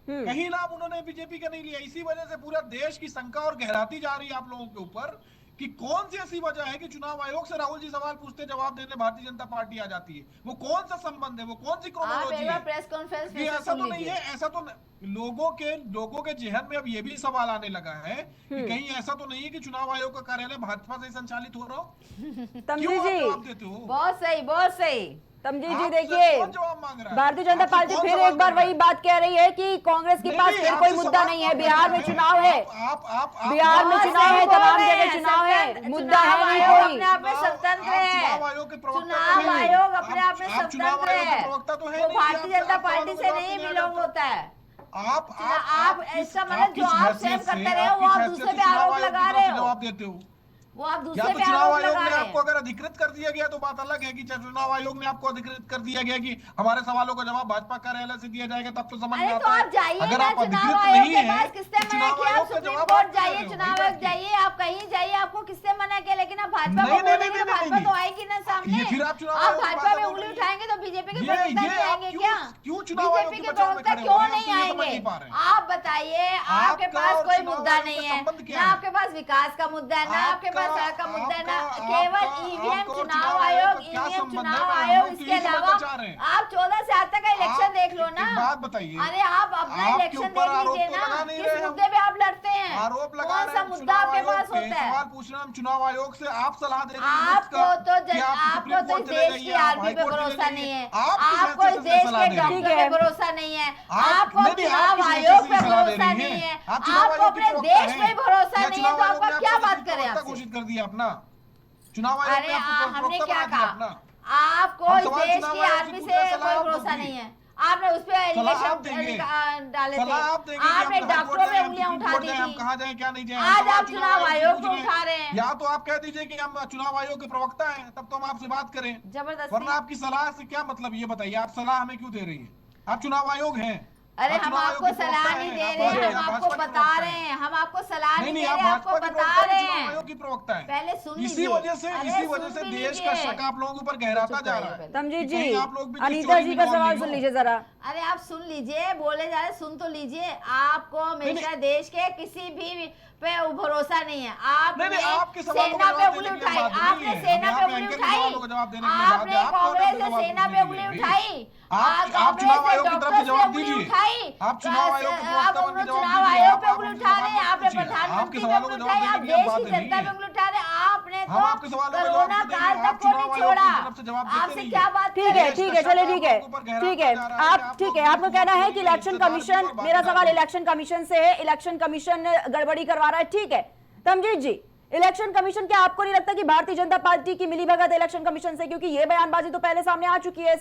कहीं नाम उन्होंने बीजेपी का नहीं लिया। इसी वजह से पूरा देश की शंका और गहराती जा रही है आप लोगों के ऊपर कि कौन सी ऐसी वजह है कि चुनाव आयोग से राहुल जी सवाल पूछते, जवाब देने भारतीय जनता पार्टी आ जाती है। वो कौन सा संबंध है, वो कौन सी क्रोनोलॉजी है? प्रेस कॉन्फ्रेंस में ऐसा तो नहीं है, ऐसा तो लोगों के जेहन में अब ये भी सवाल आने लगा है कि कहीं ऐसा तो नहीं है कि चुनाव आयोग का कार्यालय भाजपा से संचालित हो रहा हो? तमजीत जी, जवाब देते हो? बहुत सही, बहुत सही। तमजीत जी, देखिए भारतीय जनता पार्टी फिर एक बार वही बात कह रही है कि कांग्रेस के पास फिर कोई मुद्दा नहीं है। बिहार में चुनाव है, बिहार में चुनाव है, तमाम जगह चुनाव है, मुद्दा है नहीं कोई। अपने आप में स्वतंत्र है, चुनाव आयोग अपने आप में स्वतंत्र है, वो भारतीय जनता पार्टी से नहीं बिलोंग होता है। आप इसका मतलब जो आप सेम करते रहे हो वो आप दूसरे पे आरोप लगा रहे हो। जवाब देते हो, वो आप या दूसरे तो पे चुनाव आरोप आयोग लगा ने रहे आपको हैं। अगर अधिकृत कर दिया गया तो बात अलग है कि चुनाव आयोग ने आपको अधिकृत कर दिया गया कि हमारे सवालों का जवाब भाजपा कार्यालय से दिया जाएगा, तब तो समझ में अरे तो आता है। आप जाइए अगर ना आप चुनाव अधिकृत आयोग नहीं के है पास, किससे तो मना चुनाव किया? आप आयोग का सुप्रीम जवाब कोर्ट आप दे रहे जाइए, हो, चुनाव वही आयोग बात है। जाइए, आप कहीं जाइए, आपको किससे मना किया? लेकिन आप भाजपा नहीं, को नहीं, बोलेंगे नहीं, तो भाजपा नहीं, तो नहीं। आएगी ना सामने। ये फिर आप चुनाव आप आयोग की भाजपा भाषा में बोल उंगली रही हैं। उठाएंगे तो बीजेपी के ये प्रवक्ता नहीं आप आएंगे क्या? क्यों चुनाव आयोग बीजेपी के के बचाव में प्रवक्ता खड़े क्यों हो रहे हैं? नहीं हम तो ये समझ आएंगे? नहीं पा रहे हैं। आप बताइए, आपके आपका पास और कोई चुनाव मुद्दा आयोग नहीं का है, संबंध क्या ना है? आपके पास विकास का मुद्दा है, ना आपके पास सड़क का मुद्दा है, ना केवल ईवीएम आपका और चुनाव आयोग, का क्या ईवीएम संबंध है? चुनाव हम आयोग, लोग तो इसके यही समझना अलावा चाह रहे हैं। आप 14 से 8 तक का इलेक्शन आप देख लो ना। एक बात बताइए। अरे आप अपना आपके इलेक्शन ऊपर देख आरोप लीजिए तो ना, लगा नहीं किस रहे हम। मुद्दे पे आप लड़ते हैं? आरोप लगा कौन रहे सा हैं मुद्दा चुनाव आपके आयोग पास के। होता है? सवाल पूछ रहे हैं हम चुनाव आयोग से, आप सलाह दे रहे हैं आपको तो आपको सुप्रीम तो कोर्ट इस चले देश की जाइए, आप आर्मी हाई पे कोर्ट चले भरोसा जाइए। नहीं है, आप किस आपको इस हैसियत से देश सलाह के दे रहे हैं? डॉक्टर पे भरोसा नहीं है, आपको नहीं, नहीं, आप चुनाव किस आयोग हैसियत पे से सलाह दे भरोसा रही नहीं हैं? है, आप चुनाव आपको आयोग के अपने प्रवक्ता देश हैं। पे भरोसा या नहीं है, चुनाव तो आयोग आपका ने क्या आपको बात किसी करें प्रवक्ता आपसे? घोषित कर दिया अपना? चुनाव आयोग अरे ने आपको हमने प्रवक्ता क्या बना दिया कहा? अपना? आपको हम इस सवाल देश चुनाव की आयोग से आर्मी पूछ से रहे हैं, सलाह कोई आप भरोसा दोगी। नहीं है। आपने उस पर सलाह आप देंगे। डाले थे, सलाह आप देंगे कि आपने हम हाई कोर्ट डॉक्टरों पे जाएं, हम उंगलियां सुप्रीम उठा कोर्ट दी जाएं, हम थी। कहाँ जाएं, क्या नहीं जाएं, आज सवाल आप चुनाव से आयोग पूछ पे रहे हैं। उठा रहे हैं। या तो आप कह दीजिए कि हम चुनाव आयोग के प्रवक्ता हैं, तब तो हम आपसे बात करें। जबरदस्ती। वरना आपकी सलाह से क्या मतलब, ये बताइए, आप सलाह हमें क्यों दे रही हैं? आप चुनाव आयोग हैं। अरे आप हम चुनाव आयोग आपको के सलाह प्रवक्ता नहीं हैं, दे आप रहे हैं, भाजपा हम आपको के बता प्रवक्ता रहे हैं, हम आपको सलाह नहीं, नहीं नहीं, दे आप रहे, आपको भाजपा के बता प्रवक्ता रहे हैं, चुनाव हैं। आयोग की प्रवक्ता हैं। पहले सुन इसी लीजिए। वजह से अरे सुन भी देश का लीजिए। शक आप लोगों के ऊपर गहराता जा रहा है। तमजीत कि जी, कहीं आप लोग भी अनीता चोरी जी में का involved सवाल नहीं सुन हो। लीजिए जरा। अरे आप सुन लीजिए, बोले जा रहे, सुन तो लीजिए। आपको हमेशा देश के किसी भी पे भरोसा नहीं है। आपने नहीं, आपके सवाल सेना को पे जवाब उंगली देने के लिए उठाई, बात नहीं आपने है। सेना हम पे यहाँ उंगली एंकर के उठाई, सवालों का जवाब देने के लिए बात है। आपने आप कौन कांग्रेस है से सवाल सेना पूछने पे के उंगली लिए? उठाई, आप चुनाव आयोग की तरफ से जवाब दीजिए। आप चुनाव आयोग के प्रवक्ता बन के जवाब चुनाव दीजिए। आयोग पे आप उंगली हमसे उठा रहे हैं, सवाल आपने पूछिए। प्रधानमंत्री आपके पे सवालों उंगली के उठाई, जवाब आप देने के लिए देश बात की नहीं जनता है। पे उंगली उठा रहे हैं। आपने हम तो आपके सवालों का जवाब कोरोना देते काल हैं। तक आप को चुनाव नहीं आयोग की छोड़ा। तरफ से जवाब देते आपसे नहीं क्या हैं। बात ठीक है, करें? ठीक है, चले, ठीक है, ठीक है। आप ठीक है, आपको कहना है कि इलेक्शन कमीशन, मेरा सवाल इलेक्शन कमीशन से है, इलेक्शन कमीशन गड़बड़ी करवा रहा है, ठीक है। तमजीत जी, इलेक्शन कमीशन, क्या आपको नहीं लगता कि भारतीय जनता पार्टी की मिलीभगत इलेक्शन कमीशन से, क्योंकि ये बयानबाजी तो पहले सामने आ चुकी है,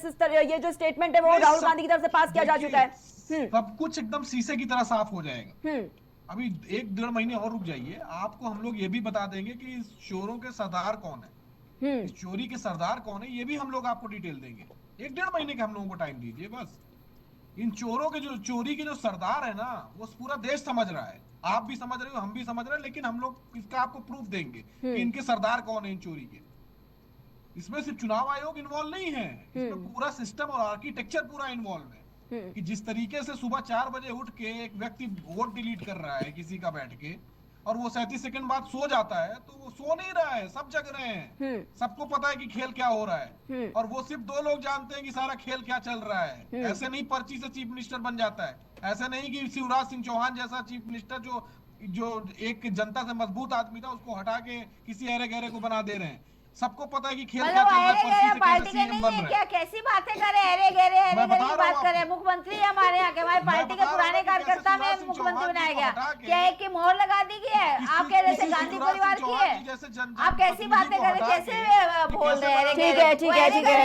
ये जो स्टेटमेंट है वो नहीं, राहुल सब- गांधी की तरफ से पास किया जा चुका है। सब कुछ एकदम शीशे की तरह साफ हो जाएगा। हम्म अभी 1-1.5 महीने और रुक जाइए, आपको हम लोग ये भी बता देंगे कि इस चोरों के सरदार कौन है, इस चोरी के सरदार कौन है, ये भी हम लोग आपको डिटेल देंगे। 1-1.5 महीने का हम लोगों को टाइम दीजिए बस। इन चोरों के जो चोरी के जो सरदार है ना, वो पूरा देश समझ रहा है, आप भी समझ रहे हो, हम भी समझ रहे हैं, लेकिन हम लोग इसका आपको प्रूफ देंगे कि इनके सरदार कौन है इन चोरी के। इसमें सिर्फ चुनाव आयोग इन्वॉल्व नहीं है, इसमें पूरा सिस्टम और आर्किटेक्चर पूरा इन्वॉल्व है। कि जिस तरीके से सुबह 4 बजे उठ के एक व्यक्ति वोट डिलीट कर रहा है किसी का बैठ के, और वो 37 सेकंड बाद सो जाता है, तो वो सो नहीं रहा है, सब जग रहे हैं, सबको पता है कि खेल क्या हो रहा है, और वो सिर्फ 2 लोग जानते हैं कि सारा खेल क्या चल रहा है। ऐसे नहीं पर्ची से चीफ मिनिस्टर बन जाता है, ऐसे नहीं कि शिवराज सिंह चौहान जैसा चीफ मिनिस्टर जो एक जनता से मजबूत आदमी था, उसको हटा के किसी अरे गहरे को बना दे रहे हैं। सबको पता है कि खेल क्या चल रहा है, पर्ची से पार्टी कैसे के सीएम नहीं बन है रहा क्या? है। कैसी बातें करे, अरे गहरे मैं बता की रहा बात हूँ करे। आपको। मुख्यमंत्री है हमारे यहाँ के, हमारी मैं पार्टी के बता रहा पुराने हूँ कि कार्यकर्ता जैसे में शिवराज सिंह मुख्यमंत्री चौहान बनाया जी को गया, हटा के क्या है कि मोहर लगा दी गई है आपके जैसे गांधी परिवार की है। आप कैसी बातें कर रहे, कैसे बोल रहे हैं? ठीक है, ठीक है, ठीक है,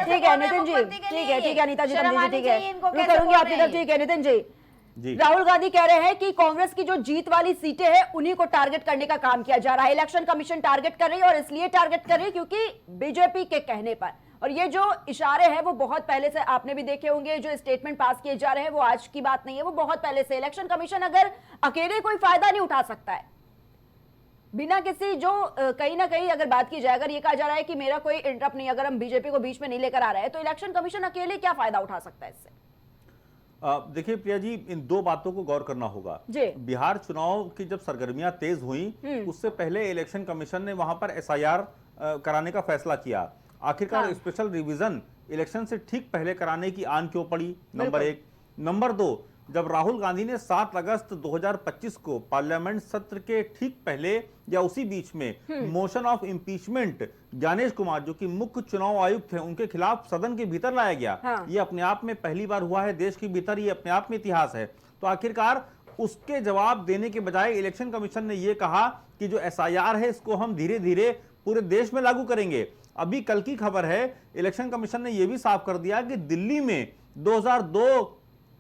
ठीक है नितिन जी, ठीक है, ठीक है अनीता जी, तमजीत जी, ठीक है, रुक करूंगी आपकी तरफ, ठीक है नितिन जी। राहुल गांधी कह रहे हैं कि कांग्रेस की जो जीत वाली सीटें हैं उन्हीं को टारगेट करने का काम किया जा रहा है, इलेक्शन कमीशन टारगेट कर रही है, और इसलिए टारगेट कर रही है क्योंकि बीजेपी के कहने पर। और ये जो इशारे हैं वो बहुत पहले से आपने भी देखे होंगे, जो स्टेटमेंट पास किए जा रहे हैं वो आज की बात नहीं है, वो बहुत पहले से। इलेक्शन कमीशन अगर अकेले कोई फायदा नहीं उठा सकता है, बिना किसी जो कहीं ना कहीं अगर बात की जाए, अगर ये कहा जा रहा है कि मेरा कोई इंटरप्ट नहीं, अगर हम बीजेपी को बीच में नहीं लेकर आ रहे हैं, तो इलेक्शन कमीशन अकेले क्या फायदा उठा सकता है इससे? देखिए प्रिया जी, इन 2 बातों को गौर करना होगा। बिहार चुनाव की जब सरगर्मियां तेज हुई, उससे पहले इलेक्शन कमीशन ने वहां पर एसआईआर कराने का फैसला किया। आखिरकार स्पेशल रिवीजन इलेक्शन से ठीक पहले कराने की आन क्यों पड़ी, नंबर 1। नंबर 2, जब राहुल गांधी ने 7 अगस्त 2025 को पार्लियामेंट सत्र के ठीक पहले या उसी बीच में motion of impeachment Gyanesh Kumar, जो कि मुख्य चुनाव आयुक्त हैं, उनके खिलाफ सदन के भीतर लाया गया, ये अपने आप में पहली बार हुआ है देश के भीतर, ये अपने आप में इतिहास है। तो आखिरकार उसके जवाब देने के बजाय इलेक्शन कमीशन ने यह कहा कि जो एसआईआर है इसको हम धीरे धीरे पूरे देश में लागू करेंगे। अभी कल की खबर है, इलेक्शन कमीशन ने यह भी साफ कर दिया कि दिल्ली में 2002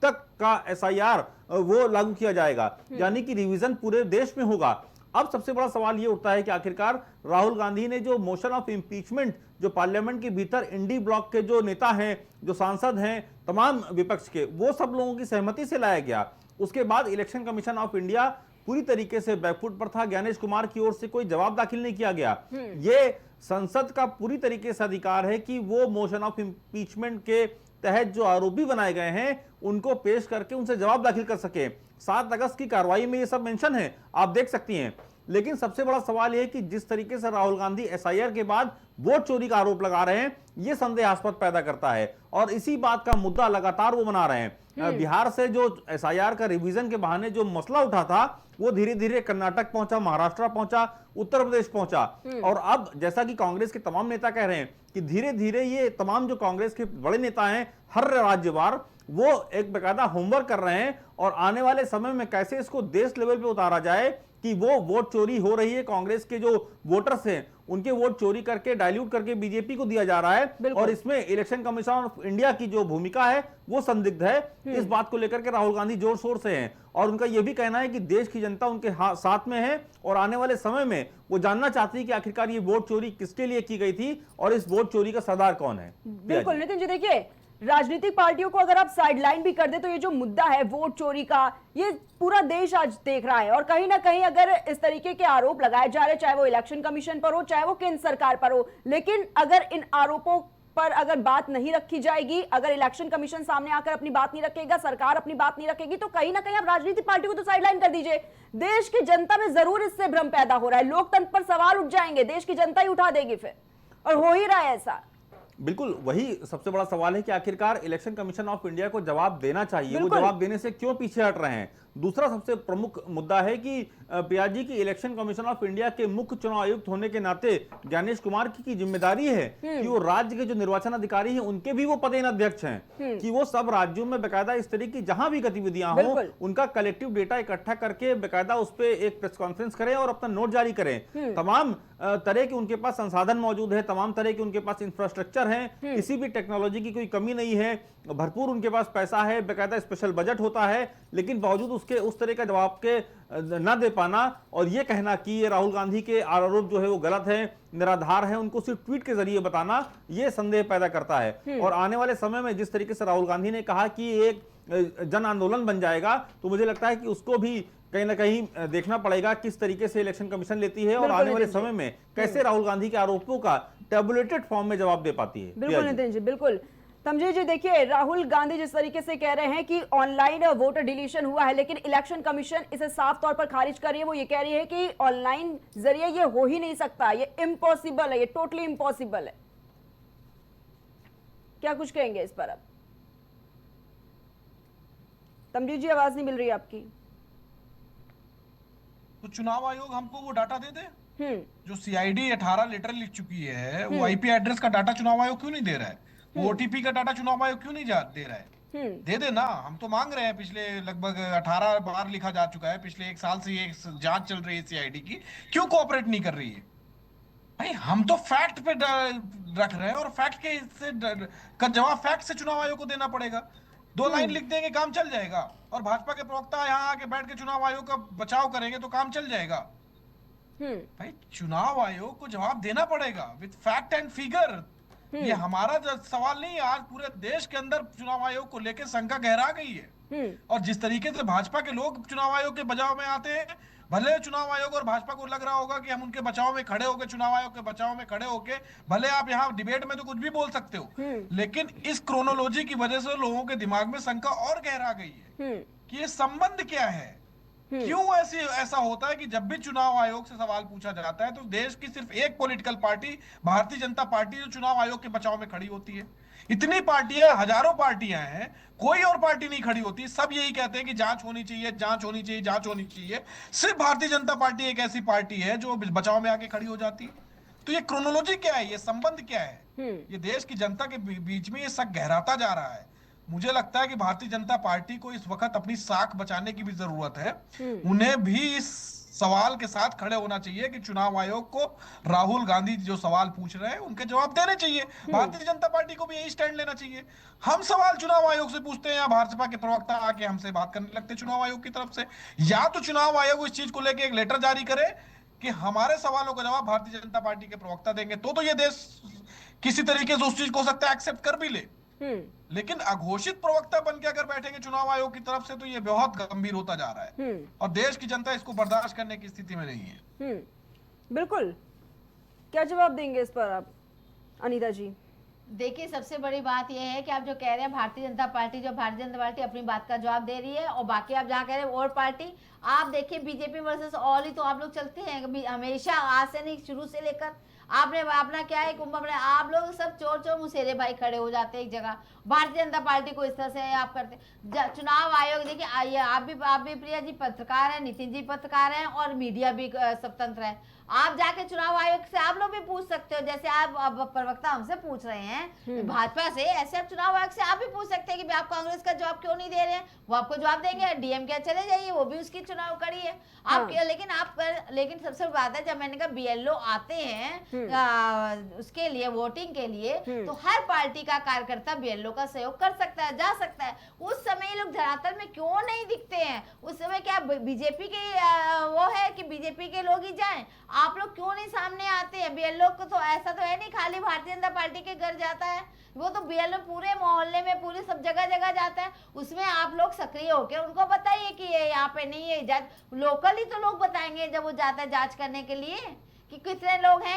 तक का एसआईआर वो लागू किया जाएगा, यानी कि रिवीजन पूरे देश में होगा। अब सबसे बड़ा सवाल ये उठता है कि आखिरकार राहुल गांधी ने जो मोशन ऑफ इम्पीचमेंट जो पार्लियामेंट के भीतर इंडी ब्लॉक के जो नेता हैं, जो सांसद हैं, तमाम विपक्ष के, वो सब लोगों की सहमति से लाया गया। उसके बाद इलेक्शन कमीशन ऑफ इंडिया पूरी तरीके से बैकफुट पर था। ज्ञानेश कुमार की ओर से कोई जवाब दाखिल नहीं किया गया। ये संसद का पूरी तरीके से अधिकार है कि वो मोशन ऑफ इम्पीचमेंट के तहत जो आरोपी बनाए गए हैं उनको पेश करके उनसे जवाब दाखिल कर सके। 7 अगस्त की कार्रवाई में ये सब मेंशन है, आप देख सकती हैं। लेकिन सबसे बड़ा सवाल यह है कि जिस तरीके से राहुल गांधी एसआईआर के बाद वोट चोरी का आरोप लगा रहे हैं, यह संदेहास्पद पैदा करता है और इसी बात का मुद्दा लगातार वो बना रहे हैं। बिहार से जो एसआईआर का रिवीजन के बहाने जो मसला उठा था, वो धीरे धीरे कर्नाटक पहुंचा, महाराष्ट्र पहुंचा, उत्तर प्रदेश पहुंचा और अब जैसा कि कांग्रेस के तमाम नेता कह रहे हैं कि धीरे धीरे ये तमाम जो कांग्रेस के बड़े नेता हैं हर राज्यवार वो एक बेकायदा होमवर्क कर रहे हैं और आने वाले समय में कैसे इसको देश लेवल पे उतारा जाए कि वो वोट चोरी हो रही है, कांग्रेस के जो वोटर्स हैं उनके वोट चोरी करके डाइल्यूट करके बीजेपी को दिया जा रहा है और इसमें इलेक्शन कमीशन ऑफ इंडिया की जो भूमिका है वो संदिग्ध है। इस बात को लेकर के राहुल गांधी जोर शोर से हैं और उनका यह भी कहना है कि देश की जनता उनके साथ में है और आने वाले समय में वो जानना चाहती है कि आखिरकार ये वोट चोरी किसके लिए की गई थी और इस वोट चोरी का सरदार कौन है। बिल्कुल नितिन जी, देखिए राजनीतिक पार्टियों को अगर आप साइडलाइन भी कर दे तो ये जो मुद्दा है वोट चोरी का, ये पूरा देश आज देख रहा है और कहीं ना कहीं अगर इस तरीके के आरोप लगाए जा रहे, चाहे वो इलेक्शन कमीशन पर हो, चाहे वो केंद्र सरकार पर हो, लेकिन अगर इन आरोपों पर अगर बात नहीं रखी जाएगी, अगर इलेक्शन कमीशन सामने आकर अपनी बात नहीं रखेगा, सरकार अपनी बात नहीं रखेगी, तो कहीं ना कहीं आप राजनीतिक पार्टी को तो साइडलाइन कर दीजिए। देश की जनता में जरूर इससे भ्रम पैदा हो रहा है, लोकतंत्र पर सवाल उठ जाएंगे, देश की जनता ही उठा देगी फिर, और हो ही रहा है ऐसा। बिल्कुल वही सबसे बड़ा सवाल है कि आखिरकार इलेक्शन कमीशन ऑफ इंडिया को जवाब देना चाहिए, वो जवाब देने से क्यों पीछे हट रहे हैं। दूसरा सबसे प्रमुख मुद्दा है कि पियाजी की इलेक्शन कमीशन ऑफ इंडिया के मुख्य चुनाव आयुक्त होने के नाते ज्ञानेश कुमार की जिम्मेदारी है कि वो राज्य के जो निर्वाचन अधिकारी हैं उनके भी वो पदेन अध्यक्ष हैं कि वो सब राज्यों में बेकायदा इस तरह की जहां भी गतिविधियां हो उनका कलेक्टिव डेटा इकट्ठा करके बेकायदा उस पर एक प्रेस कॉन्फ्रेंस करें और अपना नोट जारी करें। तमाम तरह के उनके पास संसाधन मौजूद है, तमाम तरह के उनके पास इंफ्रास्ट्रक्चर है, किसी भी टेक्नोलॉजी की कोई कमी नहीं है, भरपूर उनके पास पैसा है, बेकायदा स्पेशल बजट होता है, लेकिन बावजूद उसके उस तरह का जवाब के ना दे पाना और ये कहना कि ये राहुल गांधी के आरोप जो है वो गलत है, निराधार है, उनको सिर्फ ट्वीट के जरिए बताना ये संदेह पैदा करता है। और आने वाले समय में जिस तरीके से राहुल गांधी ने कहा कि एक जन आंदोलन बन जाएगा, तो मुझे लगता है कि उसको भी कहीं ना कहीं देखना पड़ेगा किस तरीके से इलेक्शन कमीशन लेती है और आने वाले समय में कैसे राहुल गांधी के आरोपों का टेबुलेटेड फॉर्म में जवाब दे पाती है। बिल्कुल नितिन जी, बिल्कुल। तमजीत जी, देखिए राहुल गांधी जिस तरीके से कह रहे हैं कि ऑनलाइन वोटर डिलीशन हुआ है, लेकिन इलेक्शन कमीशन इसे साफ तौर पर खारिज कर रही है। वो ये कह रही है कि ऑनलाइन जरिए ये हो ही नहीं सकता, ये इम्पॉसिबल है, ये टोटली इम्पॉसिबल है। क्या कुछ कहेंगे इस पर अब? तमजीत जी, आवाज नहीं मिल रही आपकी। तो चुनाव आयोग हमको वो डाटा दे दे जो सीआईडी 18 लेटर लिख चुकी है, वो आईपी एड्रेस का डाटा चुनाव आयोग क्यों नहीं दे रहा है? वो ओटीपी का डाटा चुनाव आयोग क्यों नहीं दे रहा है? दे देना, हम तो मांग रहे हैं। पिछले लगभग 18 बार लिखा जा चुका है, पिछले 1 साल से ये जांच चल रही है सीआईडी की, क्यों कोऑपरेट नहीं कर रही है? भाई हम तो फैक्ट पे रख रहे हैं और फैक्ट के का जवाब फैक्ट से चुनाव आयोग को देना पड़ेगा। 2 लाइन लिख देंगे, काम चल जाएगा, और भाजपा के प्रवक्ता यहाँ आके बैठ के चुनाव आयोग का बचाव करेंगे तो काम चल जाएगा। भाई चुनाव आयोग को जवाब देना पड़ेगा विद फैक्ट एंड फिगर। ये हमारा सवाल नहीं है, आज पूरे देश के अंदर चुनाव आयोग को लेकर शंका गहरा गई है। और जिस तरीके से भाजपा के लोग चुनाव आयोग के बचाव में आते हैं, भले चुनाव आयोग और भाजपा को लग रहा होगा कि हम उनके बचाव में खड़े होके, चुनाव आयोग के बचाव में खड़े होके, भले आप यहाँ डिबेट में तो कुछ भी बोल सकते हो, लेकिन इस क्रोनोलॉजी की वजह से लोगों के दिमाग में शंका और गहरा गई है कि ये संबंध क्या है। क्यों ऐसा होता है कि जब भी चुनाव आयोग से सवाल पूछा जाता है तो देश की सिर्फ एक political party, Bharatiya Janata party, जो चुनाव आयोग के बचाव में खड़ी होती है। इतनी पार्टियां, हजारों पार्टियां हैं, कोई और पार्टी नहीं खड़ी होती। सब यही कहते हैं कि जांच होनी चाहिए, जांच होनी चाहिए, जांच होनी चाहिए। सिर्फ भारतीय जनता पार्टी एक ऐसी पार्टी है जो बचाव में आके खड़ी हो जाती है। तो ये क्रोनोलॉजी क्या है, ये संबंध क्या है? ये देश की जनता के बीच में ये शक गहराता जा रहा है। मुझे लगता है कि भारतीय जनता पार्टी को इस वक्त अपनी साख बचाने की भी जरूरत है। उन्हें भी इस सवाल के साथ खड़े होना चाहिए कि चुनाव आयोग को राहुल गांधी जो सवाल पूछ रहे हैं उनके जवाब देने चाहिए। भारतीय जनता पार्टी को भी यही स्टैंड लेना चाहिए। हम सवाल चुनाव आयोग से पूछते हैं या भाजपा के प्रवक्ता आके हमसे बात करने लगते हैं चुनाव आयोग की तरफ से, या तो चुनाव आयोग इस चीज को लेकर एक लेटर जारी करे कि हमारे सवालों का जवाब भारतीय जनता पार्टी के प्रवक्ता देंगे, तो ये देश किसी तरीके से उस चीज को हो सकता है एक्सेप्ट कर भी ले। लेकिन अघोषित प्रवक्ता बन के अगर बैठेंगे चुनाव आयोग की तरफ से तो ये बहुत गंभीर होता जा रहा है और देश की जनता इसको बर्दाश्त करने की स्थिति में नहीं है। बिल्कुल, क्या जवाब देंगे इस पर आप अनीता जी? देखिए, सबसे बड़ी बात यह है कि आप जो कह रहे हैं भारतीय जनता पार्टी अपनी बात का जवाब दे रही है, और बाकी आप जहाँ कह रहे हैं और पार्टी, आप देखिए बीजेपी वर्सेस ऑल ही तो आप लोग चलते हैं हमेशा, आज से नहीं शुरू से लेकर। आपने अपना क्या है कुंभ में आप लोग सब चोर चोर मुसेरे भाई खड़े हो जाते हैं एक जगह, भारतीय जनता पार्टी को इस तरह से आप करते। चुनाव आयोग देखिए, आइए आप भी प्रिया जी पत्रकार हैं, नितिन जी पत्रकार हैं, और मीडिया भी स्वतंत्र है। आप जाके चुनाव आयोग से आप लोग भी पूछ सकते हो, जैसे आप प्रवक्ता हमसे पूछ रहे हैं भाजपा से, ऐसे आप चुनाव आयोग से आप भी पूछ सकते हैं कि आप कांग्रेस का जवाब क्यों नहीं दे रहे हैं, वो आपको जवाब देंगे। डीएमके चले जाइए, वो भी उसकी चुनाव कड़ी है आप। लेकिन सबसे बात है, जब मैंने कहा बीएलओ आते हैं उसके लिए वोटिंग के लिए, तो हर पार्टी का कार्यकर्ता बीएलओ का सहयोग कर सकता है, जा सकता है। उस समय ये लोग धरातल में क्यों नहीं दिखते हैं? उस समय क्या बीजेपी के वो है कि बीजेपी के लोग ही जाएं? आप लोग क्यों नहीं सामने आते हैं? बीएलओ को तो ऐसा तो है नहीं खाली भारतीय जनता पार्टी के घर जाता है, वो तो बीएलओ पूरे मोहल्ले में पूरी सब जगह जगह जाता है। उसमें आप लोग सक्रिय होकर उनको बताइए कि ये यहाँ पे नहीं है, लोकल ही तो लोग बताएंगे जब वो जाता है जांच करने के लिए कि कितने लोग हैं।